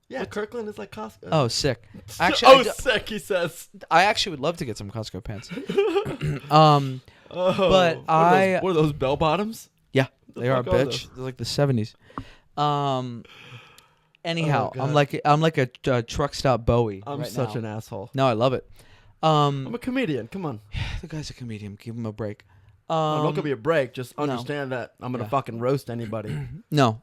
Yeah, Kirkland is like Costco. Oh, sick. Actually, sick, he says. I actually would love to get some Costco pants. Oh, But what are those bell bottoms? Yeah, they are, fuck are bitch. those? They're like the 70s. Anyhow, Oh, I'm like a truck stop Bowie. I'm right such now. an asshole. No, I love it. I'm a comedian. Come on. The guy's a comedian. Give him a break. I'm not gonna be a break. Just understand that I'm gonna fucking roast anybody. No,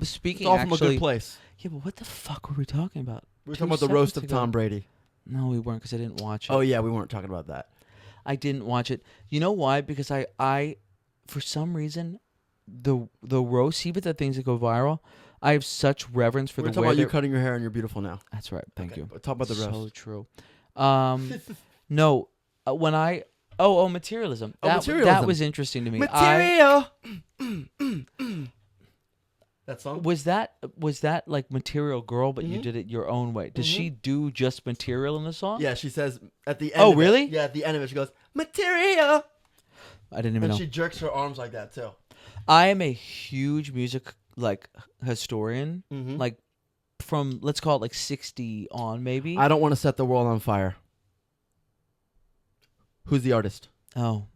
speaking It's all actually. from a good place. Yeah, but what the fuck were we talking about? We were 2 talking about the roast of seconds ago. Tom Brady. No, we weren't because I didn't watch it. Oh yeah, we weren't talking about that. I didn't watch it. You know why? Because I for some reason, the roast, even the things that go viral, I have such reverence for We're the talking way about you they're- cutting your hair and you're beautiful now. That's right. Thank Okay, you. but talk about the So roast. true. No, when I materialism. That materialism. was interesting to me. Material. That song? Was that like Material Girl, but you Mhm. did it your own way? Does she do just material in the song? Yeah, she says at the end. Oh, of really? It, yeah, at the end of it, she goes material, I didn't even and know. she jerks her arms like that too. I am a huge music historian, Mhm. like from let's call it like 60 on maybe. I don't want to set the world on fire. Who's the artist? Oh,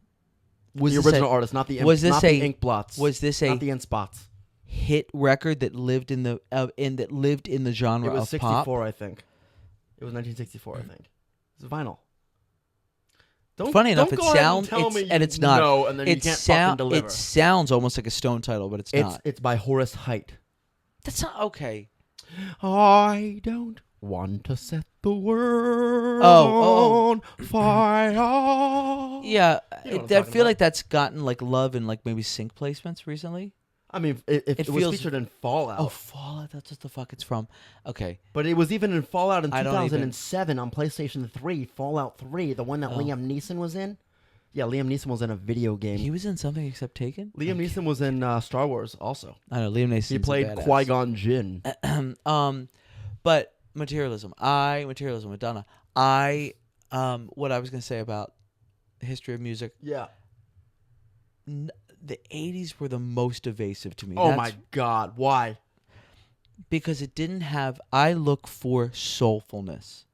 The was this original artist, not the ink, was this not a- the ink blots. was this a not the ink spots? hit record that lived in the genre It was of 64, pop? I think. It was 1964, I think. It's vinyl. Don't, Funny enough, don't it go ahead sounds and tell me and you it's not. know, and then you can't fucking deliver. It sounds almost like a Stone title, but it's not. It's by Horace Heidt. That's not okay. I don't want to set the world Oh. on fire. Yeah, You know what I'm I talking feel about. like that's gotten like love and like maybe sync placements recently. I mean, it was feels- featured in Fallout. Oh, Fallout. That's what the fuck it's from. Okay. But it was even in Fallout in I don't even- 2007 on PlayStation 3, Fallout 3, the one that Liam Neeson was in. Yeah, Liam Neeson was in a video game. He was in something except Taken? Liam Neeson was in Star Wars also. I know, Liam Neeson. He played Qui-Gon Jinn. But materialism, Madonna. What I was going to say about the history of music, Yeah. the 80s were the most evasive to me. Oh That's my God. Why? because it didn't have. I look for soulfulness.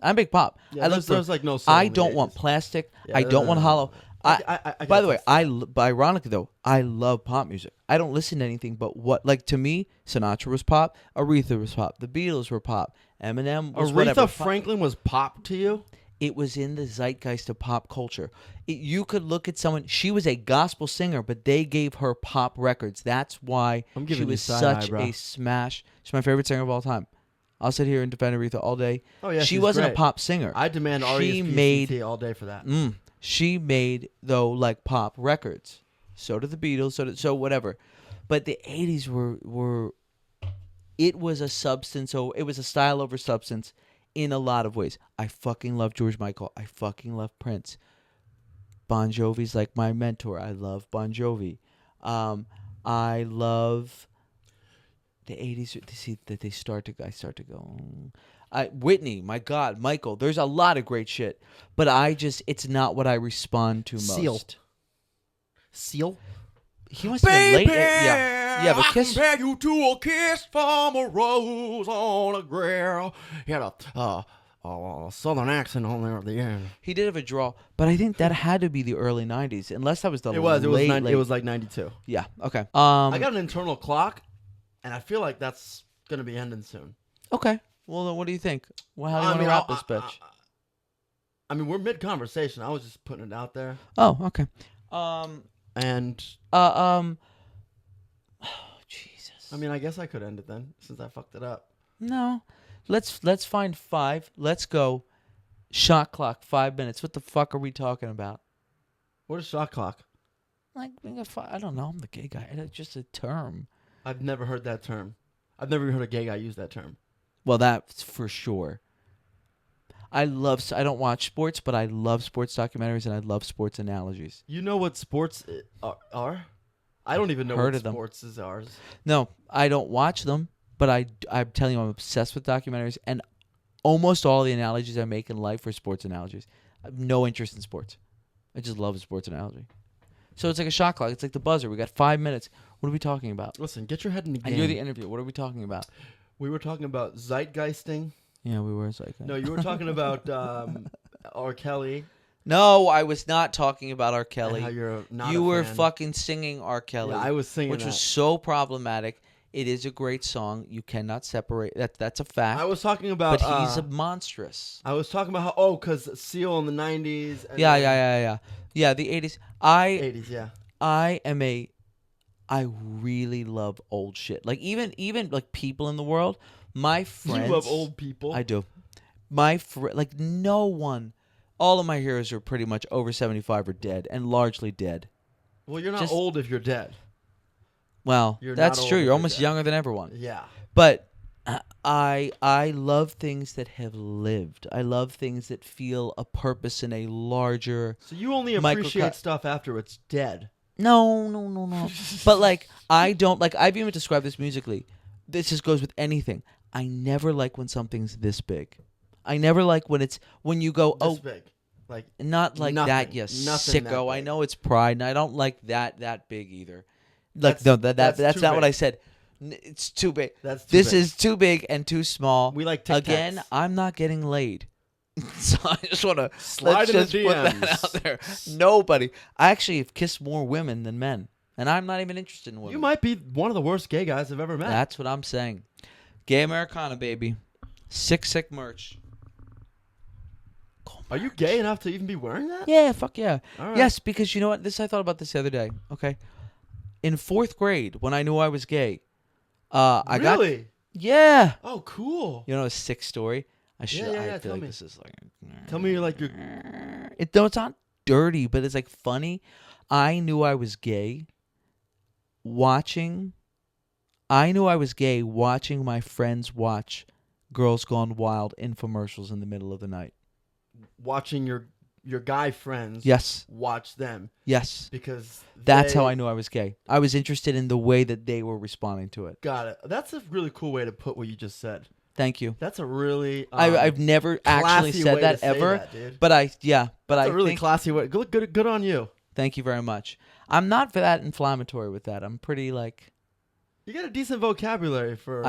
I'm big pop. Yeah, I look there's for. like no soul I in the don't want 80s. plastic. Yeah, I don't want hollow. I By get the way, that. but ironically though, I love pop music. I don't listen to anything but what, like to me, Sinatra was pop, Aretha was pop, the Beatles were pop, Eminem was whatever. Aretha Franklin was pop to you? It was in the zeitgeist of pop culture. You could look at someone. She was a gospel singer, but they gave her pop records. That's why I'm she giving you was side such eye, bro. a smash. She's my favorite singer of all time. I'll sit here and defend Aretha all day. Oh, yeah, she she's wasn't great. a pop singer. I demand She R.E.S.P.C.T. all day for that. She made though like pop records. So did the Beatles. So whatever. But the 80s were. It was a substance. So it was a style over substance, in a lot of ways. I fucking love George Michael. I fucking love Prince. Bon Jovi's like my mentor. I love Bon Jovi. I love the 80s. See that I start to go. Whitney, my God, Michael. There's a lot of great shit, but it's not what I respond to most. Seal? He wants to late. Yeah, but Kiss. compare you to a kiss from a rose on a grill. He had a southern accent on there at the end. He did have a draw, but I think that had to be the early '90s, unless that was the It was late. it was like 92. Yeah. Okay. I got an internal clock, and I feel like that's gonna be ending soon. Okay. Well, then what do you think? Well, how do you I want to mean, wrap this bitch? I mean, we're mid conversation. I was just putting it out there, Oh, okay. and Oh, Jesus. I mean, I guess I could end it then since I fucked it up. No. Let's find 5. Let's go. Shot clock. 5 minutes. What the fuck are we talking about? What is shot clock? Like, I don't know. I'm the gay guy. It's just a term. I've never heard that term. I've never heard a gay guy use that term. Well, that's for sure. I don't watch sports, but I love sports documentaries and I love sports analogies. You know what sports are? I don't even know Heard what of them. sports is ours. No, I don't watch them, but I'm telling you, I'm obsessed with documentaries, and almost all the analogies I make in life are sports analogies. I have no interest in sports. I just love a sports analogy. So it's like a shot clock. It's like the buzzer. We got 5 minutes. What are we talking about? Listen, get your head in the game. And you're the interview. What are we talking about? We were talking about zeitgeisting. Yeah, we were. Like, No, you were talking about R. Kelly. No, I was not talking about R. Kelly. And how you're not You a were fan. fucking singing R. Kelly. Yeah, I was singing which that. was so problematic. It is a great song. You cannot separate. That's a fact. I was talking about. But he's a monstrous. I was talking about how because Seal in the '90s. And Yeah. The '80s. '80s, yeah. I really love old shit. Like even like people in the world. My friends. You love old people. I do. Like no one. All of my heroes are pretty much over 75 or dead, and largely dead. Well, you're not Just- old if you're dead. Well, You're that's not true. old if You're you're almost dead. younger than everyone. Yeah. But I love things that have lived. I love things that feel a purpose in a larger. So you only appreciate stuff after it's dead. No. But like I don't like. I've even described this musically. This just goes with anything. I never like when something's this big. I never like when you go This big. Like not like nothing. that, you Nothing that sicko. I big. know it's pride, and I don't like that big either. Like That's- no, that's that's too not what big. I said. It's too big. That's too This big. is too big and too small. We like Tic Tacs. Again, I'm not getting laid. So I just want to Slide in the just put that DMs. out there. Nobody. I actually have kissed more women than men, and I'm not even interested in women. You might be one of the worst gay guys I've ever met. That's what I'm saying. Gay Americana, baby. Sick merch. Are you gay enough to even be wearing that? Yeah, fuck yeah. All right. Yes, because you know what? I thought about this the other day. Okay. In 4th grade, when I knew I was gay, I got. Really? Yeah. Oh, cool. You know a sick story? I Yeah, feel tell like me. this is like. Tell me you're like you're. No, it's not dirty, but it's like funny. I knew I was gay watching my friends watch Girls Gone Wild infomercials in the middle of the night. Watching your guy friends. Yes. Watch them Yes. because That's they how I knew I was gay. I was interested in the way that they were responding to it. got it. That's a really cool way to put what you just said. Thank you. That's a really. I've never actually classy said way that to say ever, that, dude. but I That's a really think. classy way. Good on you. Thank you very much. I'm not that inflammatory with that. I'm pretty like. You got a decent vocabulary for.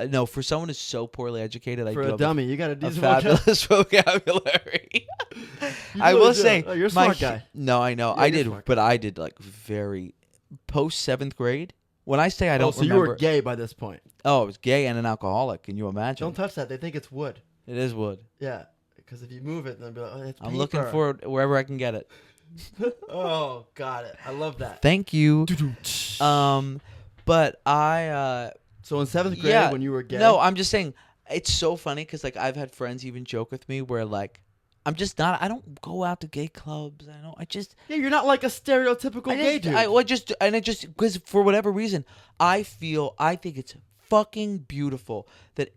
No, for someone who's so poorly educated, I for do a have dummy, you got a a decent vocabulary. fabulous vocabulary. You I really will do. say, Oh, you're a my smart guy. No, I know, Yeah, I you're did, smart. but I did like very post 7th grade. When I say I don't So remember, you were gay by this point. Oh, I was gay and an alcoholic. Can you imagine? Don't touch that. They think it's wood. It is wood. Yeah, because if you move it, they'll be like, oh, it's I'm looking paper. for it wherever I can get it. Oh, got it. I love that. Thank you. But So in 7th grade, yeah, when you were gay. No, I'm just saying it's so funny because like I've had friends even joke with me where like I'm just not. I don't go out to gay clubs. Yeah, you're not like a stereotypical gay dude. Because for whatever reason, I think it's fucking beautiful that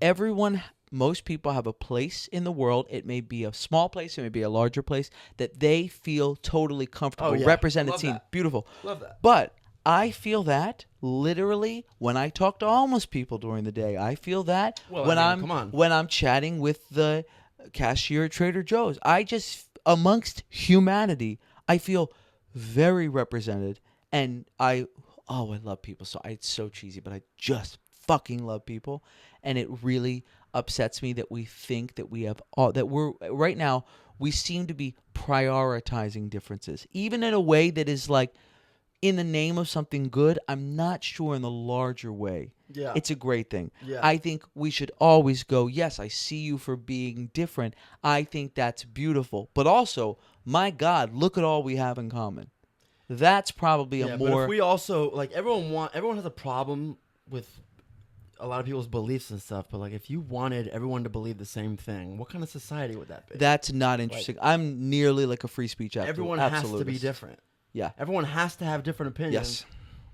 most people have a place in the world. It may be a small place, it may be a larger place, that they feel totally comfortable, Oh, yeah. represented, Love seen, that. beautiful. Love that. But I feel that literally when I talk to homeless people during the day. I feel that Well, when I mean, come on. when I'm chatting with the cashier at Trader Joe's. Amongst humanity, I feel very represented, and I love people. So it's so cheesy, but I just fucking love people, and it really upsets me that we think that we have that we're right now. We seem to be prioritizing differences, even in a way that is like in the name of something good. I'm not sure in the larger way. Yeah. It's a great thing. Yeah. I think we should always go, yes, I see you for being different. I think that's beautiful. But also, my God, look at all we have in common. That's probably yeah, a but more. if we also like everyone has a problem with a lot of people's beliefs and stuff, but like if you wanted everyone to believe the same thing, what kind of society would that be? That's not interesting. I'm nearly like a free speech absolutist. Everyone has to be different. Yeah. Everyone has to have different opinions. Yes.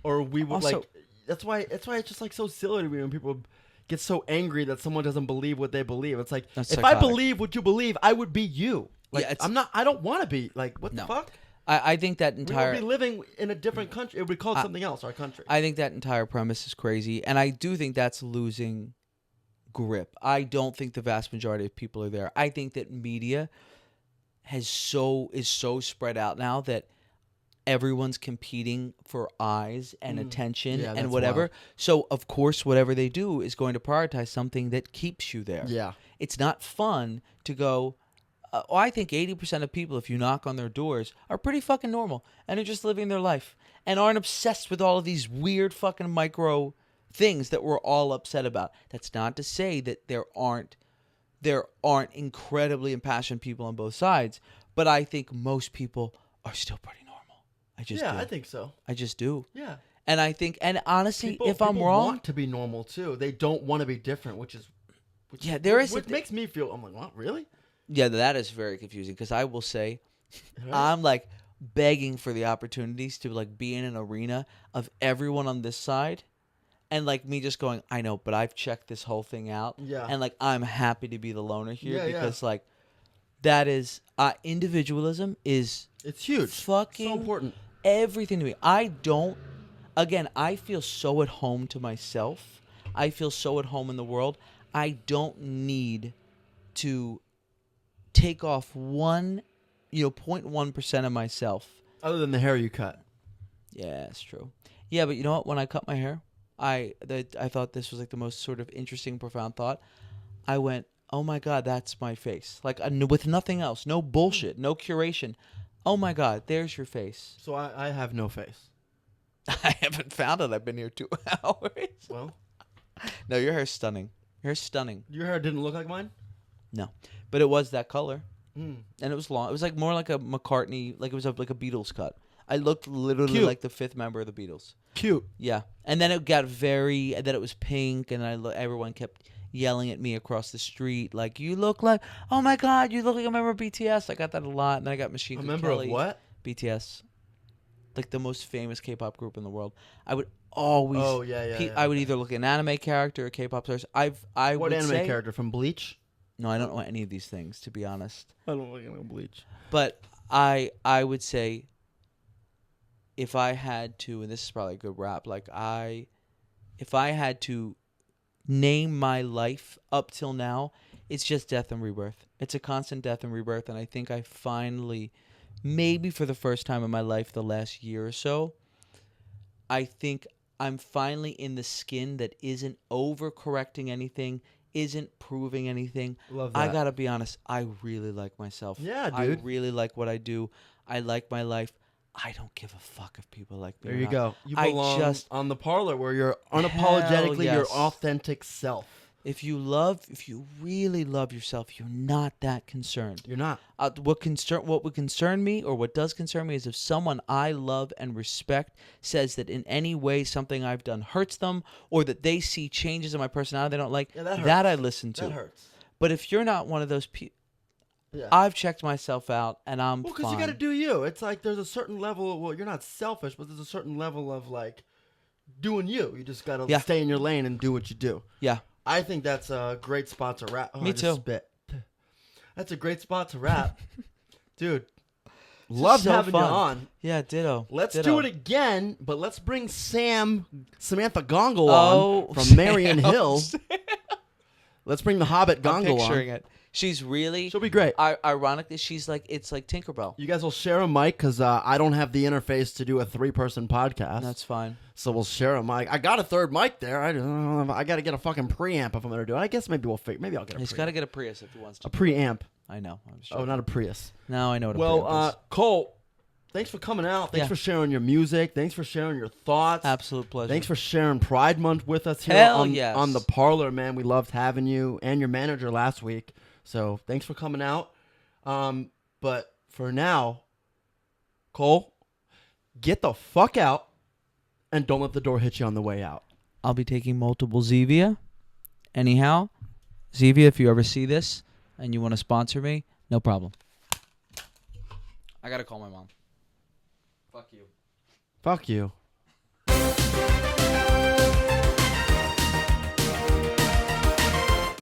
Or we would Also- like. That's why it's just like so silly to me when people get so angry that someone doesn't believe what they believe. It's like That's if I psychotic. believe what you believe, I would be you. Like Yeah, I'm not. I don't want to be like what No. the fuck. I think that We entire would be living in a different country. It would be called something else. Our country. I think that entire premise is crazy, and I do think that's losing grip. I don't think the vast majority of people are there. I think that media is so spread out now that everyone's competing for eyes and attention Yeah, and that's whatever. wild. So of course, whatever they do is going to prioritize something that keeps you there. Yeah. It's not fun to go. I think 80% of people, if you knock on their doors, are pretty fucking normal and are just living their life and aren't obsessed with all of these weird fucking micro things that we're all upset about. That's not to say that there aren't incredibly impassioned people on both sides, but I think most people are still pretty normal. I just do. I think so. I just do. Yeah. And I think, and honestly, People, if I'm people wrong, want to be normal too. They don't want to be different, which Yeah, there is a which thi- makes me feel. I'm like, what, really? yeah, that is very confusing because I will say, Right? I'm like begging for the opportunities to like be in an arena of everyone on this side, and like me just going, I know, but I've checked this whole thing out, Yeah. and like I'm happy to be the loner here Yeah, yeah. because like that is individualism is It's huge. fucking So important. everything to me. I feel so at home to myself. I feel so at home in the world. I don't need to take off 0.1% of myself. Other than the hair you cut. Yeah, it's true. Yeah, but you know what? When I cut my hair, I thought this was like the most sort of interesting, profound thought. I went, oh my God, that's my face. Like with nothing else, no bullshit, no curation. Oh my God, there's your face. So I have no face. I haven't found it. I've been here 2 hours. Well, No, your hair's stunning. Your hair's stunning. your hair didn't look like mine? No, but it was that color, Mm. and it was long. It was like more like a McCartney, like it was like a Beatles cut. I looked literally Cute. like the 5th member of the Beatles. Cute. Yeah, and then it got and then it was pink, and everyone kept yelling at me across the street, like, you look like, oh my God, you look like a member of BTS. I got that a lot, and then I got Machine A Gun member Kelly. of what? BTS. Like the most famous K-pop group in the world. I would always. Oh, yeah, yeah. I would either look at an anime character or K-pop stars. I What would anime say, character from Bleach? No, I don't know any of these things, to be honest. I don't look like Bleach. But I would say, if I had to, and this is probably a good rap, like if I had to name my life up till now, it's just death and rebirth. It's a constant death and rebirth, and I think I finally, maybe for the first time in my life, the last year or so, I think I'm finally in the skin that isn't overcorrecting anything, isn't proving anything. Love I that. gotta be honest, I really like myself. Yeah, I dude. really like what I do. I like my life. I don't give a fuck if people like me. There or you not. go. You I belong just- on the Parlor where you're unapologetically your yes. authentic self. If you really love yourself, you're not that concerned. You're not. What would concern me, or what does concern me, is if someone I love and respect says that in any way something I've done hurts them, or that they see changes in my personality they don't like. Yeah, that hurts. that I listen to. That hurts. But if you're not one of those people, Yeah. I've checked myself out and I'm Well, fine. because you got to do you. It's like there's a certain level. Well, you're not selfish, but there's a certain level of like doing you. You just got to Yeah. stay in your lane and do what you do. Yeah. I think that's a great spot to wrap. Oh, Me I just too. Spit. That's a great spot to wrap, dude. Loved so having fun. you on. Yeah, ditto. Let's Ditto. do it again, but let's bring Samantha Gongle Oh, on from Marion Sam. Hill. Let's bring the Hobbit I'm Gongle picturing on. it. She's really. She'll be great. Ironically, it's like Tinkerbell. You guys will share a mic because I don't have the interface to do a 3-person podcast. That's fine. So we'll share a mic. I got a third mic there. I got to get a fucking preamp if I'm gonna do it. I guess maybe maybe I'll get a He's preamp. got to get a Prius if he wants to. A preamp. I know. I'm just Oh, not a Prius. No, I know what a Well, Prius is. Cole, thanks for coming out. Thanks Yeah. for sharing your music. Thanks for sharing your thoughts. Absolute pleasure. Thanks for sharing Pride Month with us here Hell on, yes. on the Parlor, man. We loved having you and your manager last week. So thanks for coming out. But for now, Cole, get the fuck out and don't let the door hit you on the way out. I'll be taking multiple Zevia. Anyhow, Zevia, if you ever see this and you want to sponsor me, no problem. I got to call my mom. Fuck you. Fuck you.